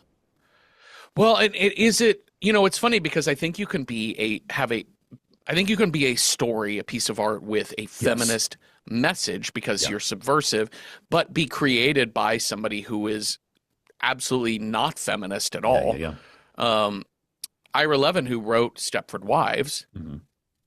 Well, it's funny because I think you can I think you can be a story, a piece of art with a Yes. feminist message because Yeah. you're subversive, but be created by somebody who is absolutely not feminist at Yeah. Yeah. all. Yeah. Um, Ira Levin, who wrote Stepford Wives, Hmm.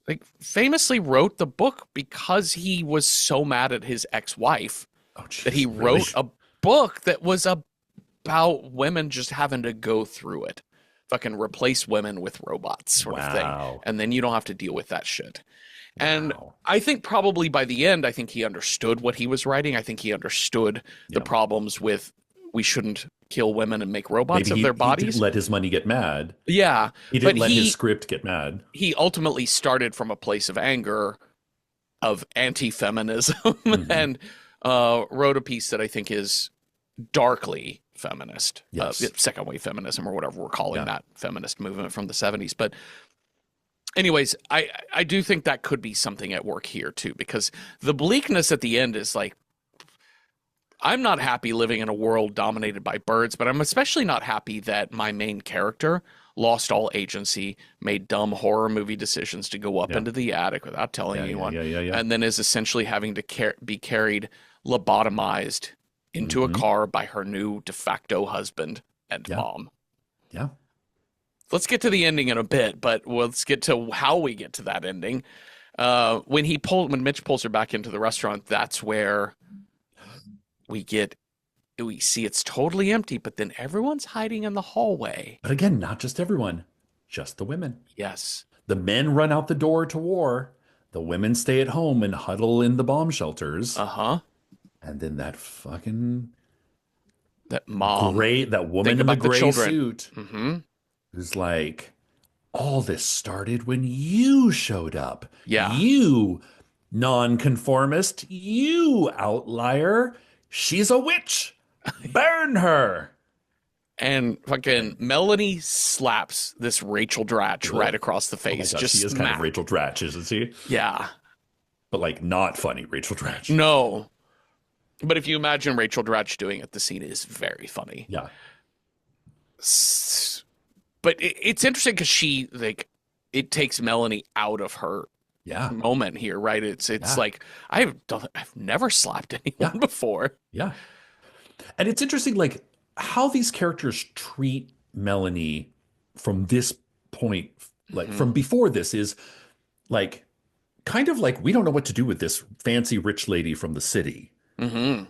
like famously wrote the book because he was so mad at his ex-wife Oh, that he jeez, really? wrote a book that was about women just having to go through it. Fucking replace women with robots sort of thing. Wow. And then you don't have to deal with that shit. And Wow. I think probably by the end, I think he understood what he was writing. I think he understood the Yeah. problems with we shouldn't kill women and make robots Maybe of their he didn't bodies. let his money get mad. Yeah, He but didn't let his script get mad. he ultimately started from a place of anger, of anti-feminism, Hmm. and wrote a piece that I think is darkly feminist, Yes. second wave feminism or whatever we're calling Yeah. that feminist movement from the 70s. But anyways, I do think that could be something at work here too, because the bleakness at the end is like, I'm not happy living in a world dominated by birds, but I'm especially not happy that my main character lost all agency, made dumb horror movie decisions to go up Yeah. into the attic without telling Yeah. Yeah. anyone, Yeah. Yeah. Yeah. and then is essentially having to be carried lobotomized into a Hmm. car by her new de facto husband and Yeah. mom. Yeah. Let's get to the ending in a bit, but let's get to how we get to that ending. When Mitch pulls her back into the restaurant, that's where we see it's totally empty, but then everyone's hiding in the hallway. But again, not just everyone, just the women. Yes. The men run out the door to war. The women stay at home and huddle in the bomb shelters. Uh-huh. And then that fucking That mom. that Think woman in the about the gray children. suit Mm-hmm. who's like, all this started when you showed up. Yeah. You nonconformist, you outlier. She's a witch. Burn her. And fucking Melanie slaps this Rachel Dratch right Ugh. across the Oh my face. God, Just she is kind of smack. Rachel Dratch, isn't she? Yeah. But like not funny Rachel Dratch. No. But if you imagine Rachel Dratch doing it, the scene is very funny. Yeah. But it's interesting because it takes Melanie out of her Yeah. moment here, right? It's Yeah. like I've never slapped anyone Yeah. before. Yeah. And it's interesting, like how these characters treat Melanie from this point, like Hmm. from before this is like kind of like we don't know what to do with this fancy rich lady from the city. Hmm.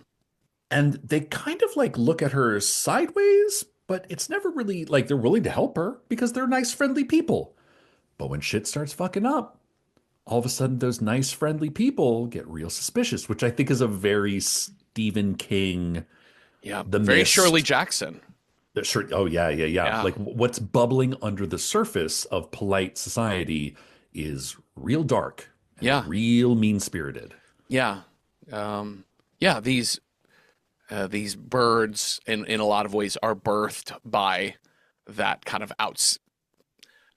And they kind of like look at her sideways, but it's never really like they're willing to help her because they're nice, friendly people. But when shit starts fucking up, all of a sudden those nice, friendly people get real suspicious, which I think is a very Stephen King, Yeah, The very Shirley Mist. Jackson. Sure. Oh, yeah, yeah, yeah. Yeah, Like what's bubbling under the surface of polite society is real dark and yeah, real mean-spirited. yeah, yeah. These birds, in a lot of ways, are birthed by that kind of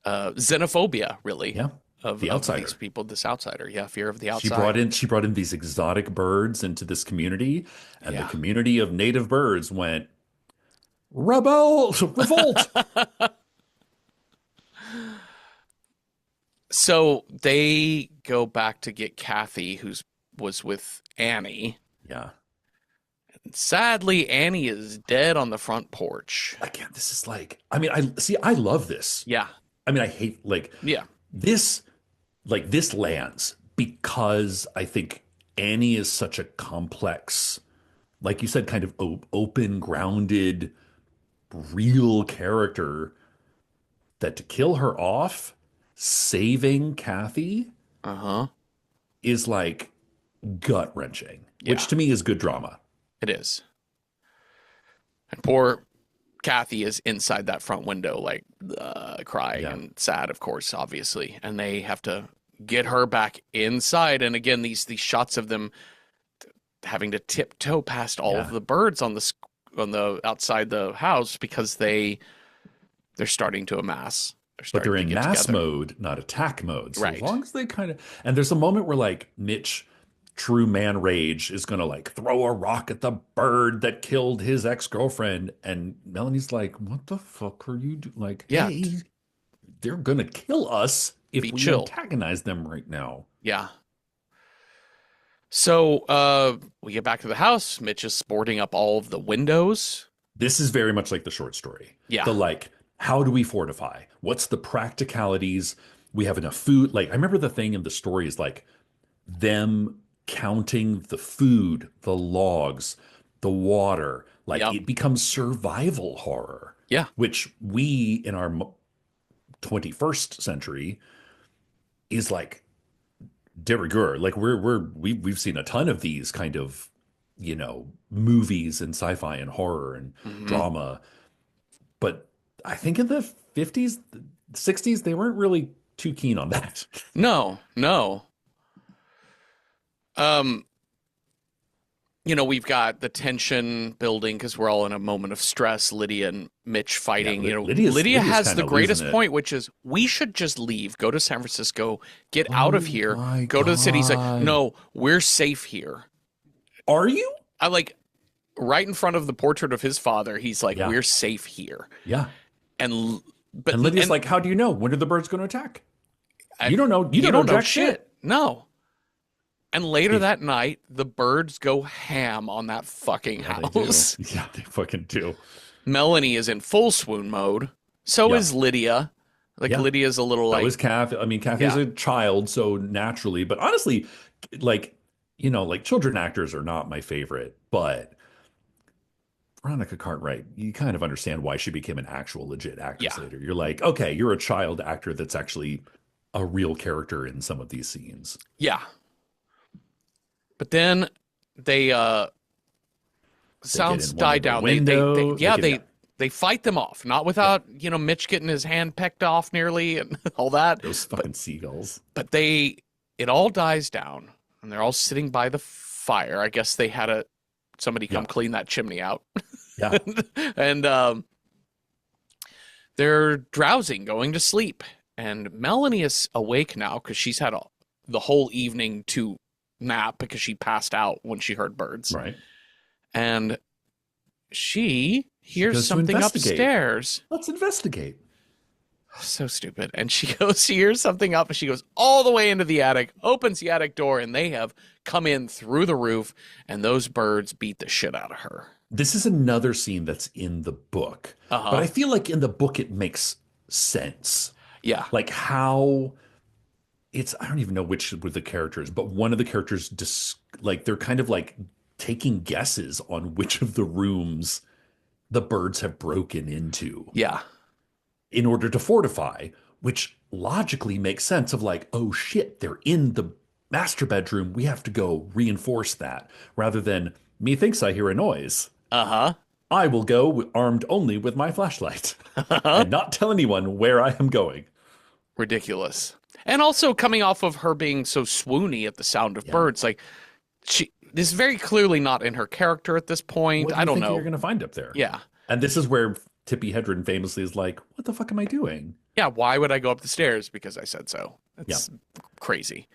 xenophobia, really, Yeah. The of these outsider. people, this outsider. Yeah, fear of the She outside. brought in these exotic birds into this community, and the Yeah. community of native birds went, rebel, revolt. So they go back to get Kathy, was with Annie. Yeah. Sadly, Annie is dead on the front porch. Again, this is like, I mean, I love this. Yeah, I mean, I hate yeah, this, this lands because I think Annie is such a complex, like you said, kind of open, grounded, real character that to kill her off, saving Kathy uh-huh, is like gut wrenching, which yeah, to me is good drama. it is. And poor Kathy is inside that front window, like crying Yeah. and sad, of course, obviously. And they have to get her back inside. And again, these shots of them having to tiptoe past all of Yeah. the birds outside the house because they're starting to amass. They're But they're starting to in get mass together. mode, not attack mode. So as Right. long as they kind of, and there's a moment where like Mitch, true man rage, is gonna like throw a rock at the bird that killed his ex-girlfriend, and Melanie's like, "What the fuck are you doing?" Like, Yeah. hey, they're gonna kill us Be if we chill. antagonize them right now. Yeah. So we get back to the house. Mitch is sporting up all of the windows. This is very much like the short story. Yeah. The like, how do we fortify? What's the practicalities? We have enough food. Like, I remember the thing in the story is like them counting the food, the logs, the water. Like, Yep. it becomes survival horror, Yeah. which we in our 21st century is like de rigueur. Like, we've seen a ton of these kind of, movies and sci-fi and horror and Hmm. drama. But I think in the 50s, 60s, they weren't really too keen on that. No, no. Um, we've got the tension building because we're all in a moment of stress. Lydia and Mitch Yeah, fighting. Lydia Lydia's has kind the of losing greatest it. point, which is we should just leave, go to San Francisco, get out of Oh here, my go to the city. He's like, God. no, we're safe here. Are you? I like right in front of the portrait of his father. He's like, Yeah. we're safe here. Yeah. And but And Lydia's and like, how do you know? When are the birds going to attack? I, You don't know. You you don't know don't know jack shit. shit. No. And later If that night, the birds go ham on that fucking Yeah, they do. house. Yeah, they fucking do. Melanie is in full swoon mode. So Yeah. is Lydia. Like Yeah. Lydia's a little That like, was Kathy. I mean, Kathy's yeah, a child, so naturally, but honestly, like, like children actors are not my favorite, but Veronica Cartwright, you kind of understand why she became an actual legit actress yeah, later. You're like, okay, you're a child actor that's actually a real character in some of these scenes. yeah. But then they They get sounds in one die little down. They window. They yeah, get, yeah, they fight them off. Not yeah, without, Mitch getting his hand pecked off nearly and all that. those But fucking seagulls. but it all dies down and they're all sitting by the fire. I guess they had somebody come Yeah, clean that chimney out. yeah. And they're drowsing, going to sleep. And Melanie is awake now because she's had the whole evening to nap because she passed out when she heard birds. Right. And she She hears goes to something investigate. upstairs. Let's investigate. So stupid. And she hears something up and she goes all the way into the attic, opens the attic door, and they have come in through the roof, and those birds beat the shit out of her. This is another scene that's in the book, but Uh-huh. I feel like in the book it makes sense. Yeah. Like how I don't even know which were the characters, but one of the characters like they're kind of like taking guesses on which of the rooms the birds have broken into Yeah. in order to fortify, which logically makes sense of like, oh shit, they're in the master bedroom. We have to go reinforce that rather than methinks I hear a noise. Uh-huh. I will go armed only with my flashlight Uh-huh. and not tell anyone where I am going. Ridiculous. And also coming off of her being so swoony at the sound of Yeah. birds, like this is very clearly not in her character at this point. What do I you don't think know. you're going to find up there? Yeah. And this is where Tippi Hedren famously is like, what the fuck am I doing? Yeah, why would I go up the stairs? Because I said so. Yeah. That's crazy.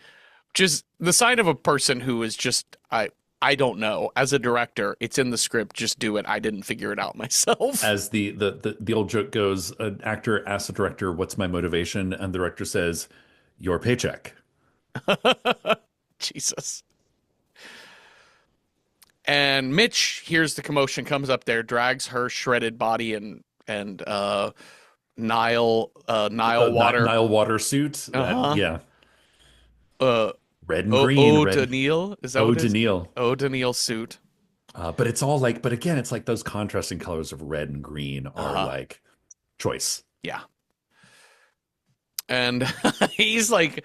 Which is the sign of a person who is just I don't know. As a director, it's in the script, just do it. I didn't figure it out myself. As the old joke goes, an actor asks the director, what's my motivation? And the director says, your paycheck. Jesus. And Mitch hears the commotion, comes up there, drags her shredded body and Nile water. Nile water suit. Uh-huh. Yeah. Uh Red and green. O'Daniel? Is that what it is? O'Daniel. O'Daniel suit. But it's all like, but again, it's like those contrasting colors of red and green are Uh-huh. like choice. Yeah. And he's like,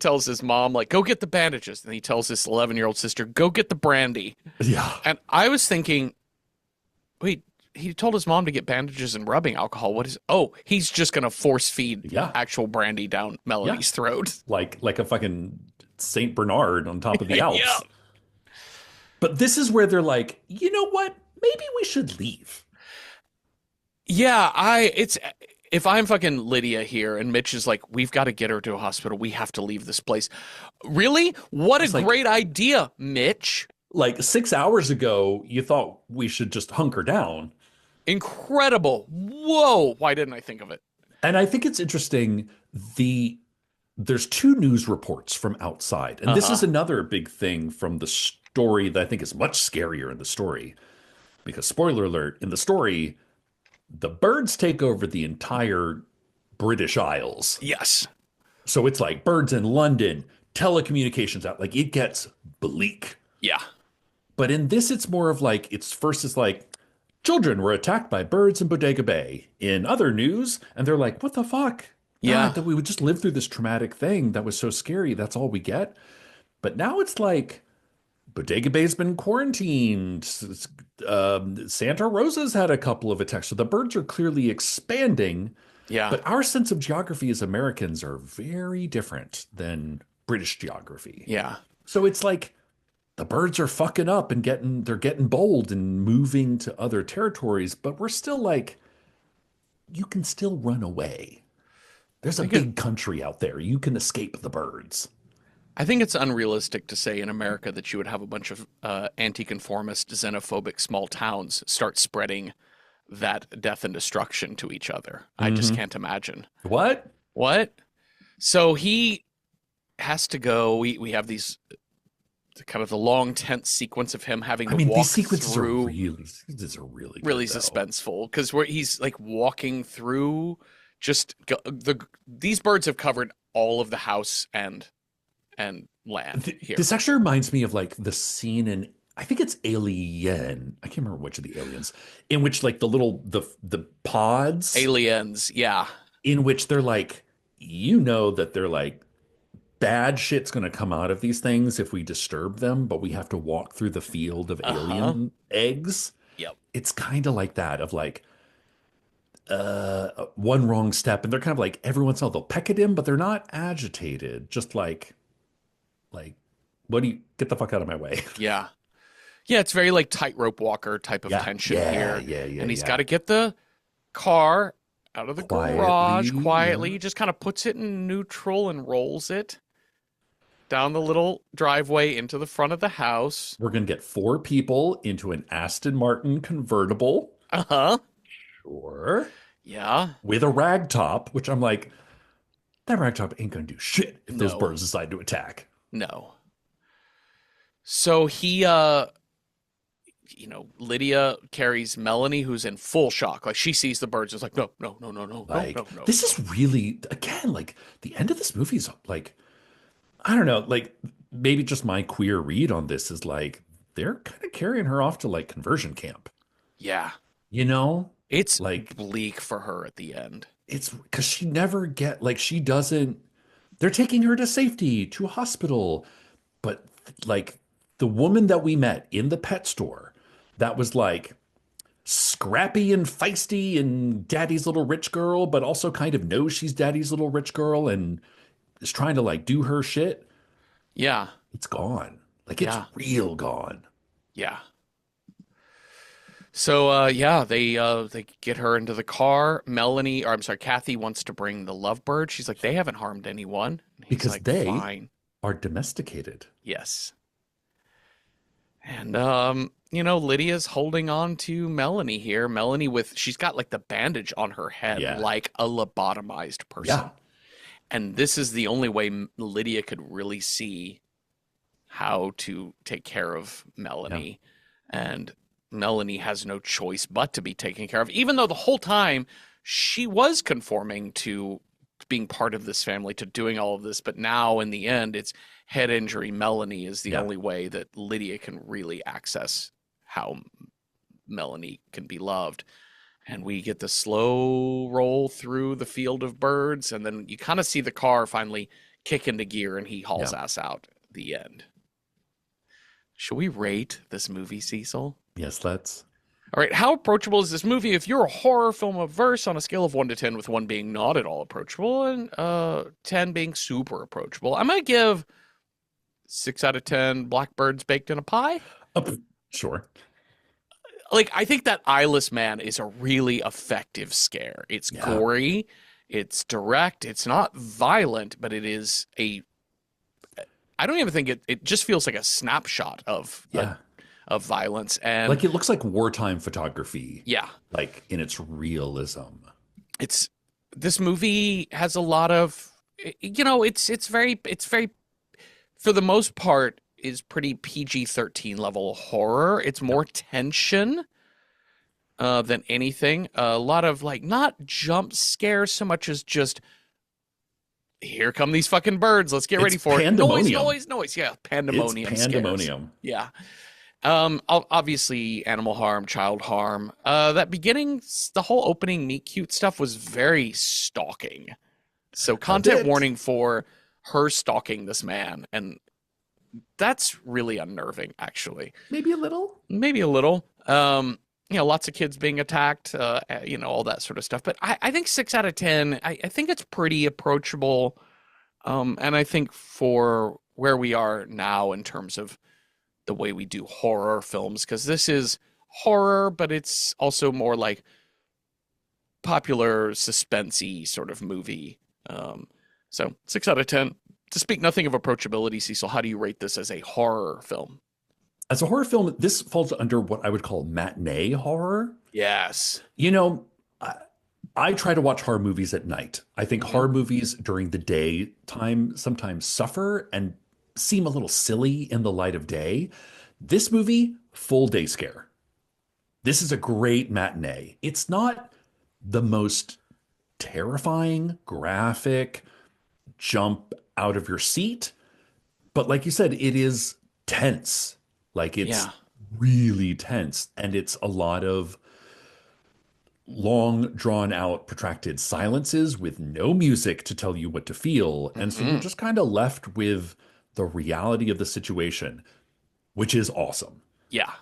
tells his mom, like, go get the bandages. And he tells his 11-year-old sister, go get the brandy. Yeah. And I was thinking, wait, he told his mom to get bandages and rubbing alcohol. What is, oh, he's just going to force feed Yeah. actual brandy down Melanie's throat. Like a fucking Saint Bernard on top of the Alps. Yeah. But this is where they're like, you know what? maybe we should leave. Yeah, it's if I'm fucking Lydia here and Mitch is like, we've got to get her to a hospital. We have to leave this place. Really? What a It's like, great idea, Mitch. 6 hours ago, you thought we should just hunker down. Incredible. Whoa. Why didn't I think of it? And I think it's interesting. The there's two news reports from outside, and this is Uh-huh. another big thing from the story that I think is much scarier in the story. Because spoiler alert, in the story, the birds take over the entire British Isles. Yes. So it's like birds in London, telecommunications out. Like it gets bleak. Yeah. But in this, it's more of like, it's like, children were attacked by birds in Bodega Bay. In other news, and they're like, what the fuck? Yeah. God, that we would just live through this traumatic thing that was so scary. That's all we get. But now it's like, Bodega Bay's been quarantined. Santa Rosa's had a couple of attacks. So the birds are clearly expanding. Yeah. But our sense of geography as Americans are very different than British geography. Yeah. So it's like the birds are fucking up and they're getting bold and moving to other territories, but we're still like, you can still run away. There's a I think big country out there. You can escape the birds. I think it's unrealistic to say in America that you would have a bunch of anti-conformist, xenophobic small towns start spreading that death and destruction to each other. I just Hmm. can't imagine. What? What? So he has to go. We have these kind of the long tense sequence of him having I to mean, these walk sequences are through, really really good though. suspenseful because where he's like walking through these birds have covered all of the house and land here. This actually reminds me of like the scene in I think it's Alien. I can't remember which of the aliens in which like the pods Aliens, yeah. in which they're like that they're like bad shit's going to come out of these things if we disturb them, but we have to walk through the field of Uh-huh. alien eggs. Yep. It's kind of like that of like one wrong step and they're kind of like every once in a while they'll peck at him, but they're not agitated, just like what do you get the fuck out of my way? Yeah. Yeah, it's very like tightrope walker type of Yeah, tension yeah, here. yeah, yeah, And he's got yeah. to get the car out of the Quietly, garage quietly. yeah. He just kind of puts it in neutral and rolls it down the little driveway into the front of the house. We're gonna get four people into an Aston Martin convertible, Uh-huh. sure, Yeah. with a rag top, which I'm like, that rag top ain't gonna do shit if those No. birds decide to attack. No. So he Lydia carries Melanie who's in full shock. Like she sees the birds, it's like, no, no, no, no, no, no, Like, no, no. this is really, again, like the end of this movie is like, I don't know, like maybe just my queer read on this is like they're kind of carrying her off to like conversion camp, Yeah. you know? It's Like bleak for her at the end. it's because she never get like she doesn't. They're taking her to safety to a hospital, but like the woman that we met in the pet store, that was like scrappy and feisty and daddy's little rich girl, but also kind of knows she's daddy's little rich girl and is trying to like do her shit. Yeah. It's gone. Like it's Yeah. real gone. Yeah. So yeah, they get her into the car. Melanie, or I'm sorry, Kathy wants to bring the lovebird. She's like, they haven't harmed anyone. And he's Because like, they fine. are domesticated. Yes. And Lydia's holding on to Melanie here. Melanie she's got like the bandage on her head Yeah. like a lobotomized Yeah. person. And this is the only way Lydia could really see how to take care of Yeah. Melanie. And Melanie has no choice but to be taken care of, even though the whole time she was conforming to being part of this family, to doing all of this. But now in the end, it's head injury. Melanie is the Yeah. only way that Lydia can really access how Melanie can be loved. And we get the slow roll through the field of birds, and then you kind of see the car finally kick into gear and he hauls Yeah. ass out at the end. Should we rate this movie, Cecil? Yes, let's. All right, how approachable is this movie? If you're a horror film averse on a scale of 1 to 10, with 1 being not at all approachable and 10 being super approachable, I might give 6 out of 10 blackbirds baked in a pie. Oh, sure. like I think that eyeless man is a really effective scare. It's Yeah. gory, it's direct, it's not violent, but it is a I don't even think it just feels like a snapshot Yeah. of violence. And Like it looks like wartime photography, yeah, like in its realism. it's this movie has a lot of it's very for the most part is pretty PG-13 level horror. It's Yeah. more tension than anything. A lot of like not jump scares so much as just here come these fucking birds. Let's get It's ready for it. Noise, pandemonium. noise, noise. Yeah, It's pandemonium scares. pandemonium. Yeah. Obviously animal harm, child harm. That beginning, the whole opening meet cute stuff was very stalking. So A content bit. warning for her stalking this man, and that's really unnerving, actually. Maybe a little. Maybe a little. Lots of kids being attacked, all that sort of stuff. But I think 6 out of 10. I think it's pretty approachable. And I think for where we are now in terms of the way we do horror films, because this is horror, but it's also more like popular suspensey sort of movie. So 6 out of 10. To speak nothing of approachability, Cecil, how do you rate this as a horror film? As a horror film, this falls under what I would call matinee horror. Yes. You know, I try to watch horror movies at night. I think Hmm. horror movies during the daytime sometimes suffer and seem a little silly in the light of day. This movie, full day scare. This is a great matinee. It's not the most terrifying, graphic, jump out of your seat, but like you said, it is tense. Like it's Yeah. really tense. And it's a lot of long, drawn out, protracted silences with no music to tell you what to feel. And so you're Hmm. just kind of left with the reality of the situation, which is awesome. Yeah.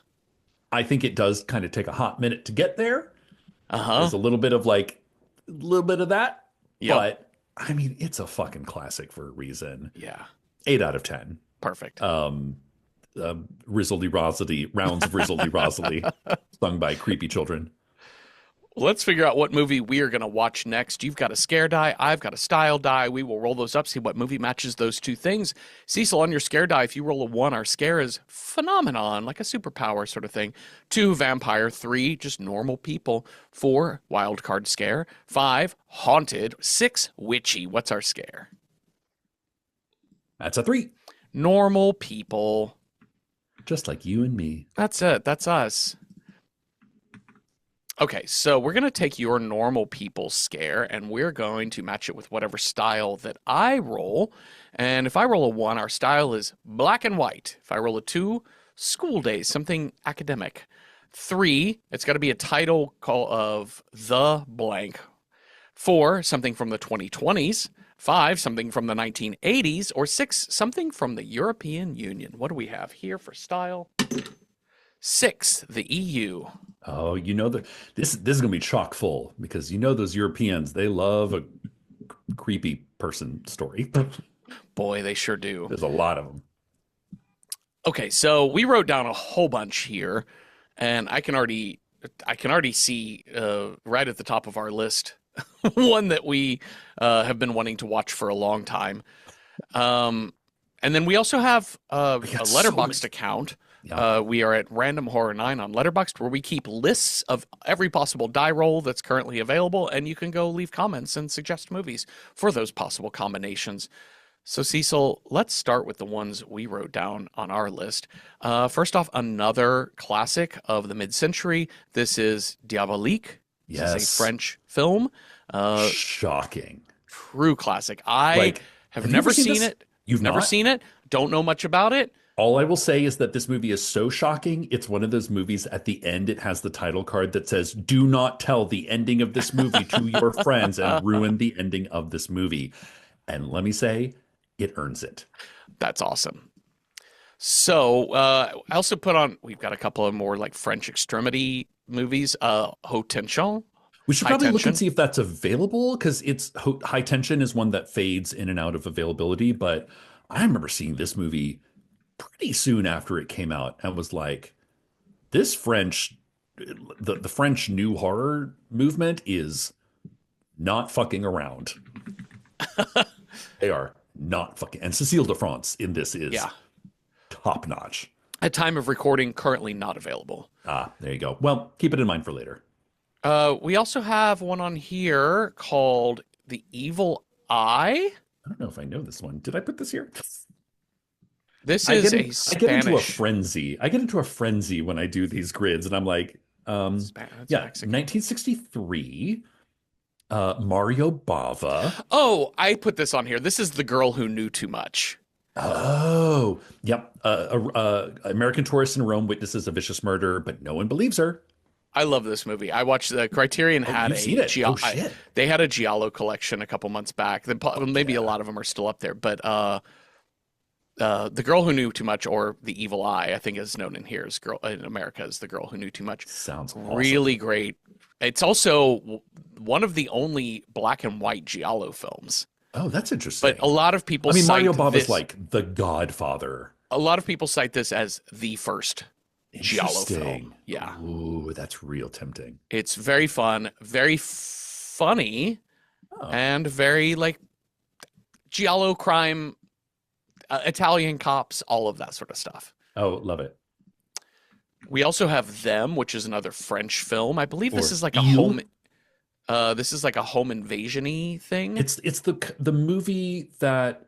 I think it does kind of take a hot minute to get there. Uh-huh. There's a little bit of that, Yep. but I mean, it's a fucking classic for a reason. Yeah. 8 out of 10. Perfect. Rizzledy Rozzledy, Rounds of Rizzledy Rozzledy, sung by creepy children. Let's figure out what movie we are going to watch next. You've got a scare die. I've got a style die. We will roll those up, see what movie matches those two things. Cecil, on your scare die, if you roll a 1, our scare is phenomenon, like a superpower sort of thing. 2, vampire. 3, just normal people. 4, wild card scare. 5, haunted. 6, witchy. What's our scare? That's a 3, Normal people. just like you and me. That's it. That's us. Okay, so we're going to take your normal people scare and we're going to match it with whatever style that I roll. And if I roll a 1, our style is black and white. If I roll a 2, school days, something academic. 3, it's got to be a title call of the blank. 4, something from the 2020s. 5, something from the 1980s. Or 6, something from the European Union. What do we have here for style? 6, the EU. Oh, this is gonna be chock full because those Europeans, they love a creepy person story. Boy, they sure do. There's a lot of them. Okay, so we wrote down a whole bunch here, and I can already see right at the top of our list one that we have been wanting to watch for a long time. And then we also have We a got so Letterboxd many. account. Yeah. We are at Random Horror 9 on Letterboxd, where we keep lists of every possible die roll that's currently available, and you can go leave comments and suggest movies for those possible combinations. So, Cecil, let's start with the ones we wrote down on our list. First off, another classic of the mid-century. This is Diabolique. This is a Yes. French film. Shocking. True classic. I Like, have have you never ever seen seen this? it. You've Never not? seen it. Don't know much about it. All I will say is that this movie is so shocking. It's one of those movies at the end, it has the title card that says, "Do not tell the ending of this movie to your friends and ruin the ending of this movie." And let me say, it earns it. That's awesome. So I also we've got a couple of more like French extremity movies. Haute Tension, We should High probably look and Tension. see if that's available because high tension is one that fades in and out of availability. But I remember seeing this movie pretty soon after it came out and was like, this French the French new horror movement is not fucking around. They are not fucking. And Cecile de France in this is Yeah. top notch. At time of recording, currently not available. Ah, there you go. Well, keep it in mind for later. We also have one on here called The Evil Eye. I don't know if I know this one. Did I put this here? This is a I get into a Spanish. frenzy. I get into a frenzy when I do these grids, and I'm like, That's yeah, Mexican. 1963, Mario Bava. Oh, I put this on here. This is The Girl Who Knew Too Much. Oh, yep. American tourist in Rome witnesses a vicious murder, but no one believes her. I love this movie. I watched the Criterion Oh, had you've seen it? Oh, shit. they had a Giallo collection a couple months back. Maybe a lot of them are still up there, but The Girl Who Knew Too Much, or The Evil Eye, I think is known in here as girl in America as The Girl Who Knew Too Much. Sounds awesome. Really great. It's also one of the only black and white Giallo films. Oh, that's interesting. But a lot of people Mario cite Bava is this, like the godfather. a lot of people cite this as the first Giallo film. Interesting. Yeah. Ooh, that's real tempting. It's very fun, very funny, Oh. and very like Giallo crime, Italian cops, all of that sort of stuff. Oh, love it. We also have Them, which is another French film. I believe this Or is like a Il. home. This is like a home invasion-y thing. It's the movie that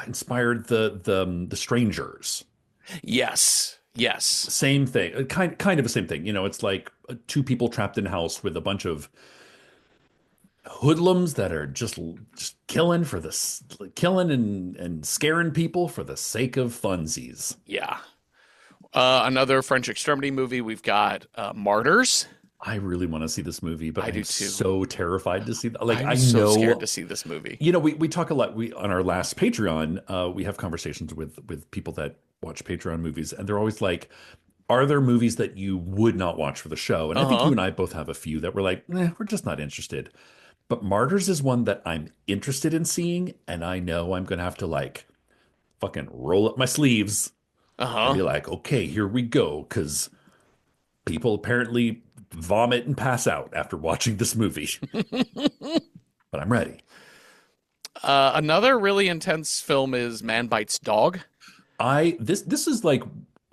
inspired the Strangers. Yes. Yes. Same thing, kind of the same thing. It's like two people trapped in a house with a bunch of hoodlums that are just killing for this, killing and scaring people for the sake of funsies. Yeah. Another French extremity movie. We've got Martyrs. I really want to see this movie, but I do I'm too. so terrified to see that. Like, I'm I so know, scared to see this movie. we talk a lot. We on our last Patreon, we have conversations with people that watch Patreon movies, and they're always like, "Are there movies that you would not watch for the show?" And I think you and I both have a few that we're like, we're just not interested. But Martyrs is one that I'm interested in seeing, and I know I'm gonna have to like fucking roll up my sleeves and be like, okay, here we go, because people apparently vomit and pass out after watching this movie. But I'm ready. Another really intense film is Man Bites Dog. This is like,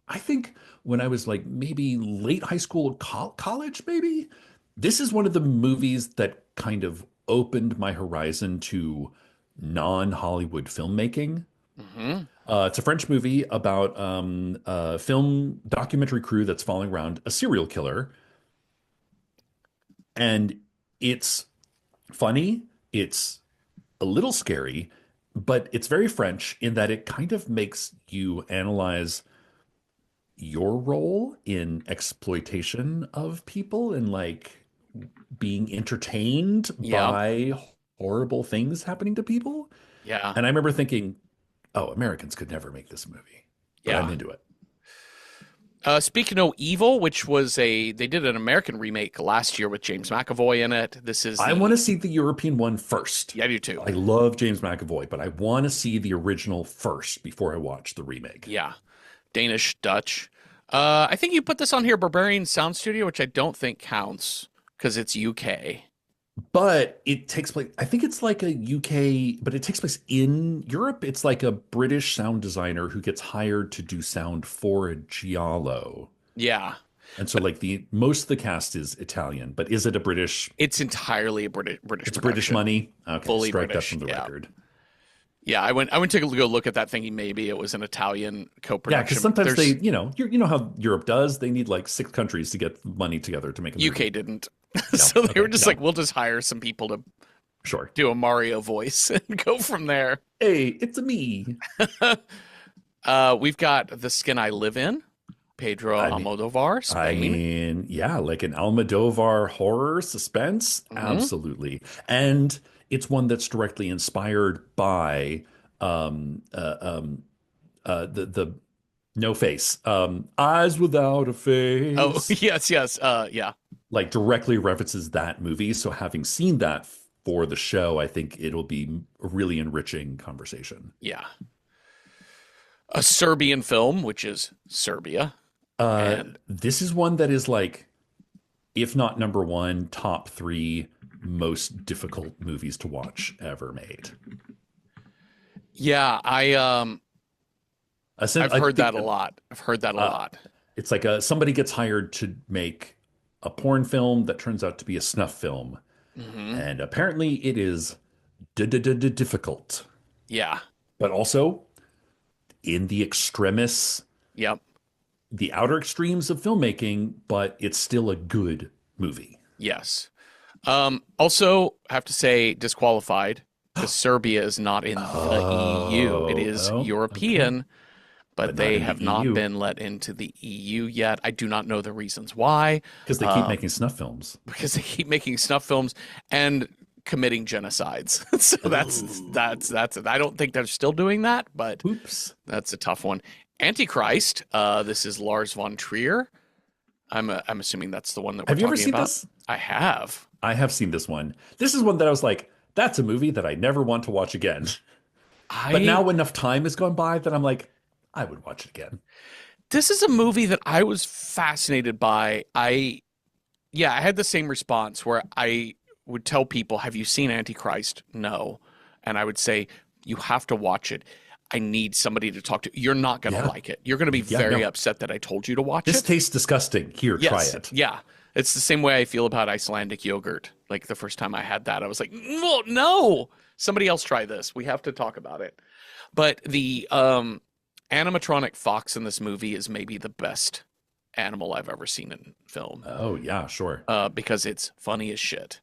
I think when I was like maybe late high school or college, maybe this is one of the movies that kind of opened my horizon to non-Hollywood filmmaking. It's a French movie about a film documentary crew that's following around a serial killer. And it's funny, it's a little scary, but it's very French in that it kind of makes you analyze your role in exploitation of people and like being entertained by horrible things happening to people. Yeah. And I remember thinking, oh, Americans could never make this movie. But I'm into it. Speak No Evil, which was they did an American remake last year with James McAvoy in it. I want to see the European one first. Yeah, I do too. I love James McAvoy, but I want to see the original first before I watch the remake. Yeah. Danish, Dutch. I think you put this on here, Barbarian Sound Studio, which I don't think counts because it's UK. But it takes place, I think it's like a UK, but it takes place in Europe. It's like a British sound designer who gets hired to do sound for a Giallo. Yeah. And so like most of the cast is Italian, but is it a British? It's entirely a British It's British money? Okay, fully strike British, that from the record. Yeah, I went to go look at that thinking maybe it was an Italian co-production. Yeah, because sometimes they, you know how Europe does. They need like 6 countries to get money together to make a movie. UK didn't. So they were just like, we'll just hire some people to do a Mario voice and go from there. Hey, it's me. We've got The Skin I Live In, Pedro Almodovar, Spain. I mean, yeah, like an Almodovar horror suspense. Absolutely. And it's one that's directly inspired by the No Face, Eyes Without a Face. Oh, yes. Yeah. Like directly references that movie. So having seen that for the show, I think it'll be a really enriching conversation. Yeah. A Serbian film, which is Serbia. This is one that is like if not number one, top three most difficult movies to watch ever made. Yeah, I've I heard that think a lot. I've heard that a uh, lot. it's like somebody gets hired to make a porn film that turns out to be a snuff film, Hmm. and apparently it is difficult, Yeah. but also in the extremis, Yep. the outer extremes of filmmaking, but it's still a good movie. Yes. Also, have to say disqualified because Serbia is not in the EU. It Oh, is oh, okay. European, But but not they in the have not EU been let into the EU yet. I do not know the reasons why, because they keep making snuff films. because they keep making snuff films and committing genocides. So that's it. I don't think they're still doing that, but Oops. that's a tough one. Antichrist. This is Lars von Trier. I'm assuming that's the one that we're Have you ever talking seen about. this? I have. I have seen this one. This is one that I was like, that's a movie that I never want to watch again. But I now enough time has gone by that I'm like, I would watch it again. This is a movie that I was fascinated by. I had the same response where I would tell people, "Have you seen Antichrist?" No. And I would say, "You have to watch it. I need somebody to talk to. You're not going to Yeah. like it. You're going to be Yeah, very no. upset that I told you to watch This it." tastes disgusting. Here, try Yes. it. Yeah. It's the same way I feel about Icelandic yogurt. Like the first time I had that, I was like, "No, no. Somebody else try this. We have to talk about it." But the animatronic fox in this movie is maybe the best animal I've ever seen in film, Oh, yeah, sure. because it's funny as shit.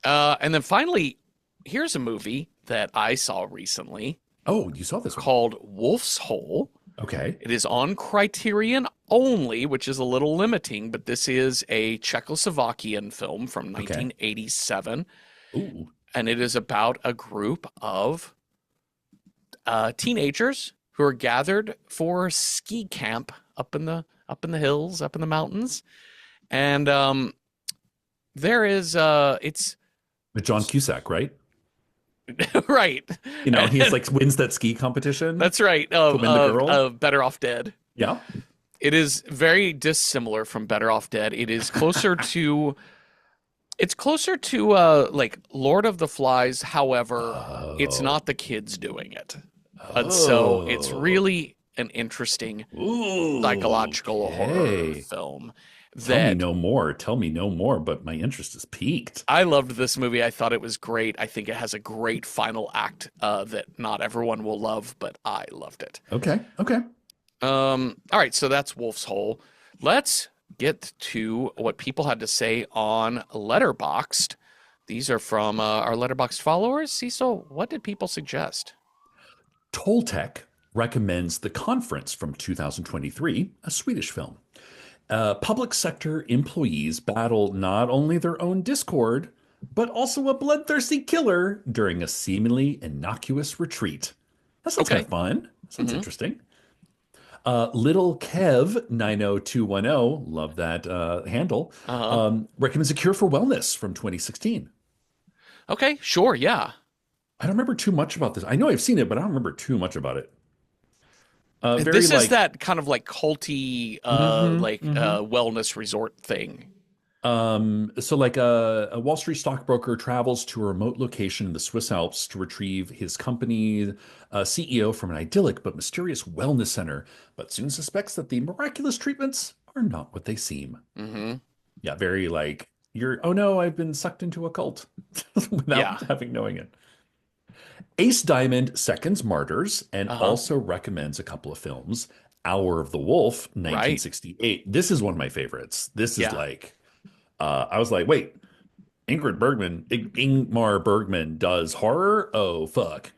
And then finally, here's a movie that I saw recently Oh, you saw this one. called Wolf's Hole. Okay. It is on Criterion only, which is a little limiting, but this is a Czechoslovakian film from Okay. 1987, Ooh. and it is about a group of teenagers who are gathered for ski camp up in the hills, up in the mountains, and there is it's With John Cusack, right? right. You know, he's like wins that ski competition That's right. to win the girl. Better Off Dead. Yeah. It is very dissimilar from Better Off Dead. It is closer to like Lord of the Flies. However, it's Oh. not the kids doing it. And so it's Oh. really an interesting Ooh. psychological horror Okay. film Tell me that no more. Tell me no more, but my interest is piqued. I loved this movie. I thought it was great. I think it has a great final act that not everyone will love, but I loved it. Okay. Okay. All right, so that's Wolf's Hole. Let's get to what people had to say on Letterboxd. These are from our Letterboxd followers. Cecil, what did people suggest? Toltec recommends The Conference from 2023, a Swedish film. Public sector employees battle not only their own discord, but also a bloodthirsty killer during a seemingly innocuous retreat. That sounds kind Okay. of fun. Sounds Hmm. interesting. Little Kev 90210, love that handle, Uh-huh. recommends A Cure for Wellness from 2016. Okay, sure, yeah. I don't remember too much about this. I know I've seen it, but I don't remember too much about it. Very This is like, that kind of like culty, mhm, mhm. wellness resort thing. So like a Wall Street stockbroker travels to a remote location in the Swiss Alps to retrieve his company CEO from an idyllic but mysterious wellness center, but soon suspects that the miraculous treatments are not what they seem. Hmm. Yeah, very like oh no, I've been sucked into a cult Yeah. without having knowing it. Ace Diamond seconds Martyrs and Uh-huh. also recommends a couple of films. Hour of the Wolf, Right. 1968. This is one of my favorites. This is Yeah. like, I was like, wait, Ingmar Bergman does horror? Oh, fuck.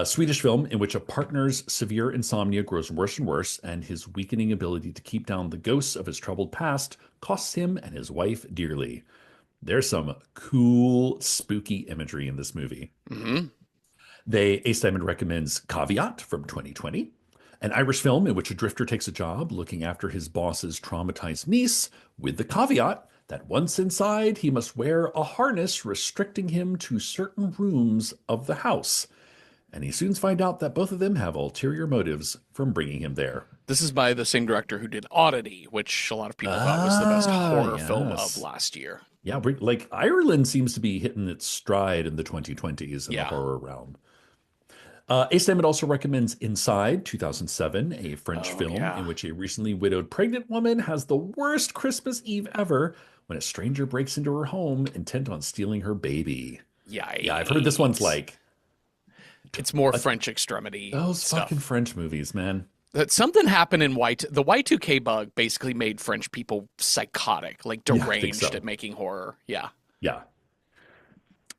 Swedish film in which a partner's severe insomnia grows worse and worse, and his weakening ability to keep down the ghosts of his troubled past costs him and his wife dearly. There's some cool, spooky imagery in this movie. Hmm. Ace Diamond recommends Caveat from 2020, an Irish film in which a drifter takes a job looking after his boss's traumatized niece, with the caveat that once inside, he must wear a harness restricting him to certain rooms of the house. and he soon finds out that both of them have ulterior motives from bringing him there. This is by the same director who did Oddity, which a lot of people thought was the best Ah, horror film of yes. last year. Yeah, like Ireland seems to be hitting its stride in the 2020s in the Yeah. Yeah. horror realm. Ace also recommends Inside 2007, a French Oh, film yeah. in which a recently widowed pregnant woman has the worst Christmas Eve ever when a stranger breaks into her home intent on stealing her baby. Yeah, I've heard this one's Yikes. like It's more uh, French extremity those fucking stuff. French movies, man. That something happened in the Y2K bug basically made French people psychotic, like Yeah, I think deranged so. at making horror. Yeah. Yeah.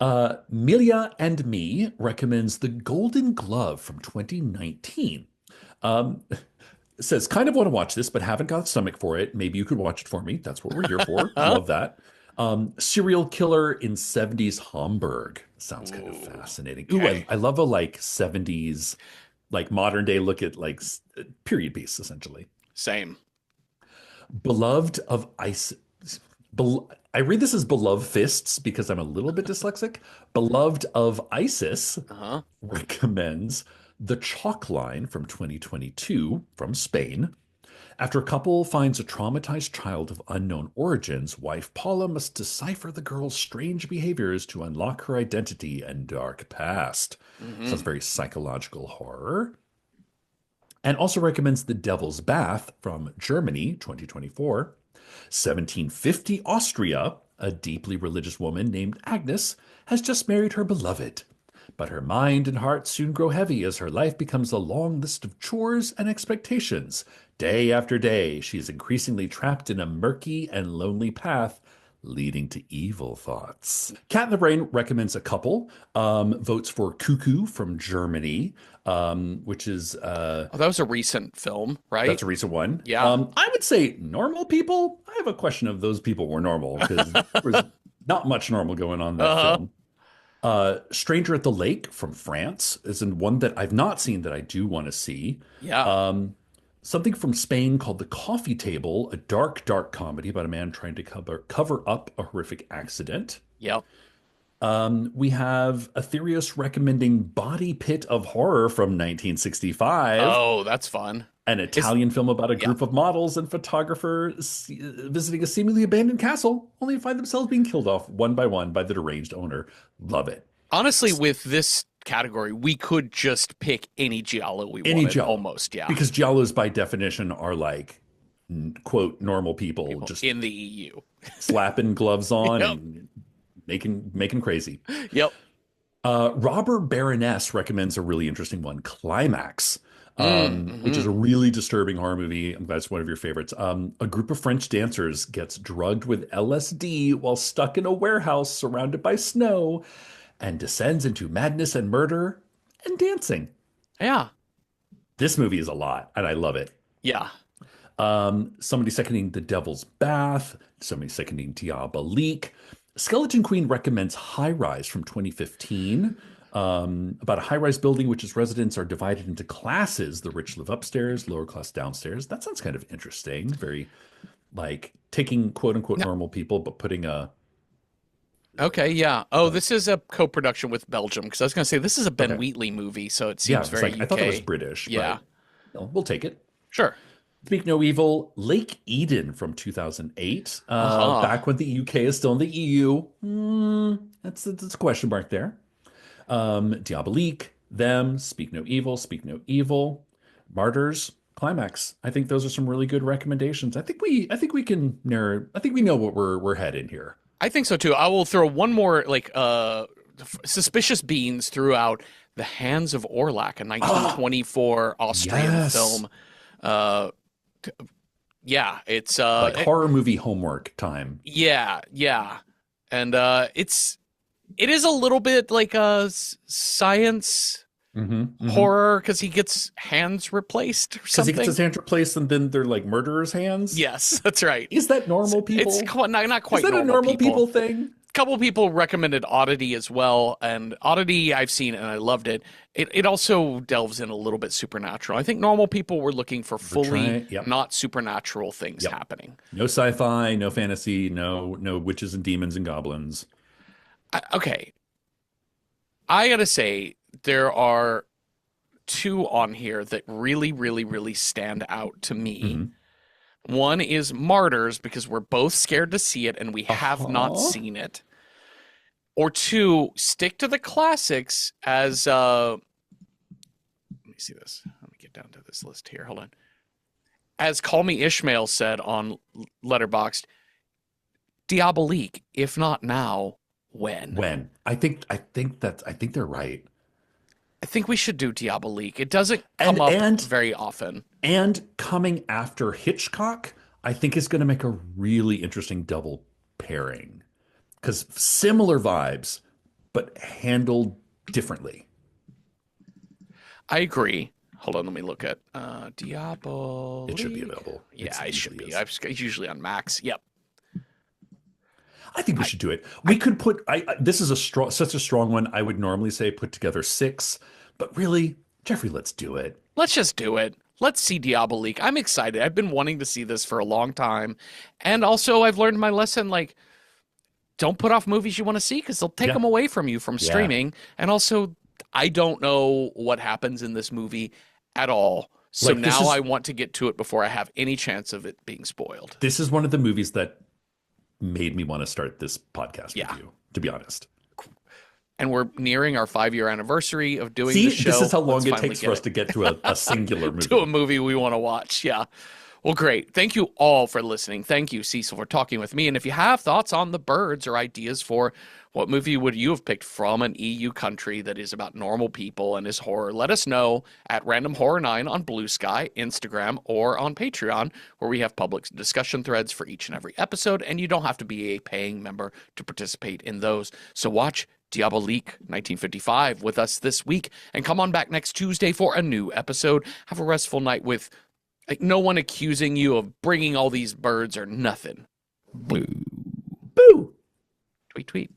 Milia and Me recommends The Golden Glove from 2019. Um, says, kind of want to watch this, but haven't got a stomach for it. Maybe you could watch it for me. That's what we're here for. Love that. Serial killer in 70s Hamburg. Sounds kind of Ooh. fascinating. Ooh, Okay. I love a like 70s, like modern day look at like period piece, essentially. Same. Beloved of Ice. I read this as beloved fists because I'm a little bit dyslexic. Beloved of ISIS Uh-huh. recommends The Chalk Line from 2022 from Spain. After a couple finds a traumatized child of unknown origins, wife Paula must decipher the girl's strange behaviors to unlock her identity and dark past. Sounds Hmm. very psychological horror. And also recommends The Devil's Bath from Germany, 2024. 1750 Austria, a deeply religious woman named Agnes has just married her beloved. But her mind and heart soon grow heavy as her life becomes a long list of chores and expectations. Day after day, she is increasingly trapped in a murky and lonely path leading to evil thoughts. Cat in the Brain recommends a couple. Votes for Cuckoo from Germany, which is Oh, that was a recent film, right? that's a recent one. Yeah. I would say normal people. I have a question of those people were normal because there was not much normal going on in that Uh-huh. film. Stranger at the Lake from France is in one that I've not seen that I do want to see. Yeah. Something from Spain called The Coffee Table, a dark, dark comedy about a man trying to cover up a horrific accident. Yep. We have Aetherius recommending Body Pit of Horror from 1965, Oh, that's fun. an Is Italian film about a yeah. group of models and photographers visiting a seemingly abandoned castle, only to find themselves being killed off one by one by the deranged owner. Love it. Honestly, with this category, we could just pick any giallo we Any wanted, Giallo, almost. Yeah. because Giallos by definition are like quote normal people People just in the EU. slapping gloves on Yep. and making crazy. Yep. Robert Baroness recommends a really interesting one, Climax, which is Mm-hmm. a really disturbing horror movie. I'm glad it's one of your favorites. A group of French dancers gets drugged with LSD while stuck in a warehouse surrounded by snow and descends into madness and murder and dancing. Yeah. This movie is a lot, and I love it. Yeah. Somebody seconding The Devil's Bath, somebody seconding Diabolique. Skeleton Queen recommends High Rise from 2015, about a high rise building which its residents are divided into classes. The rich live upstairs, lower class downstairs. That sounds kind of interesting. Very like taking quote unquote No. normal people, but putting Okay. Yeah. Oh, this is a co-production with Belgium because I was going to say this is a Ben okay. Wheatley movie, so it Yeah, seems it's very like I thought that was UK. British, Yeah. but no, we'll take it. Sure. Speak No Evil, Lake Eden from 2008. Uh-huh. Back when the UK is still in the EU. That's a question mark there. Diabolique, Them, Speak No Evil, Speak No Evil, Martyrs, Climax. I think those are some really good recommendations. I think we can narrow. I think we know what we're heading here. I think so too. I will throw one more like suspicious beans throughout The Hands of Orlac, a Ah, 1924 Austrian yes. film. Uh yeah, it's Like horror movie homework time. yeah, yeah. And it is a little bit like a science Mm-hmm. horror because he gets hands replaced or Because he gets his something. hand replaced and then they're like murderers' hands. Yes, that's right. Is that normal It's people? quite, not Is quite that a normal normal people. people thing? A couple people recommended Oddity as well, and Oddity I've seen and I loved it. It also delves in a little bit supernatural. I think normal people were looking for We're fully trying. Yep. not supernatural things Yep. happening. No sci-fi, no fantasy, no witches and demons and goblins. Okay, I gotta say, there are two on here that really, really, really stand out to me. Hmm. One is Martyrs, because we're both scared to see it and we have not Uh-huh. seen it. Or two, stick to the classics as let me see this. Let me get down to this list here. Hold on. As Call Me Ishmael said on Letterboxd, Diabolique, if not now, when? When I think they're right. I think we should do Diabolique. It doesn't come And up and very often. and coming after Hitchcock, I think is going to make a really interesting double pairing because similar vibes, but handled differently. I agree. Hold on, let me look at It should be Diabolique. available. Yeah, It it should easily be. is. It's usually on Max. Yep. I think we should do it. We could put. This is such a strong one. I would normally say put together six, but really, Jeffrey, let's do it. Let's just do it. Let's see Diabolique. I'm excited. I've been wanting to see this for a long time. And also, I've learned my lesson, like, don't put off movies you want to see because they'll take Yeah, them away from you from yeah. streaming. And also, I don't know what happens in this movie at all. So Like now I want to get to it before I have any chance of it being spoiled. this is one of the movies that made me want to start this podcast Yeah. with you. To be honest. And we're nearing our 5-year anniversary of doing See, the show. this is how long Let's it finally takes get for us it to get to a singular movie. to a movie we want to watch. Yeah. Well, great. Thank you all for listening. Thank you, Cecil, for talking with me. And if you have thoughts on The Birds or ideas for what movie would you have picked from an EU country that is about normal people and is horror, let us know at Random Horror 9 on Blue Sky, Instagram, or on Patreon, where we have public discussion threads for each and every episode, and you don't have to be a paying member to participate in those. So watch Diabolique 1955 with us this week, and come on back next Tuesday for a new episode. Have a restful night with no one accusing you of bringing all these birds or nothing. Boo. Boo! Tweet, tweet.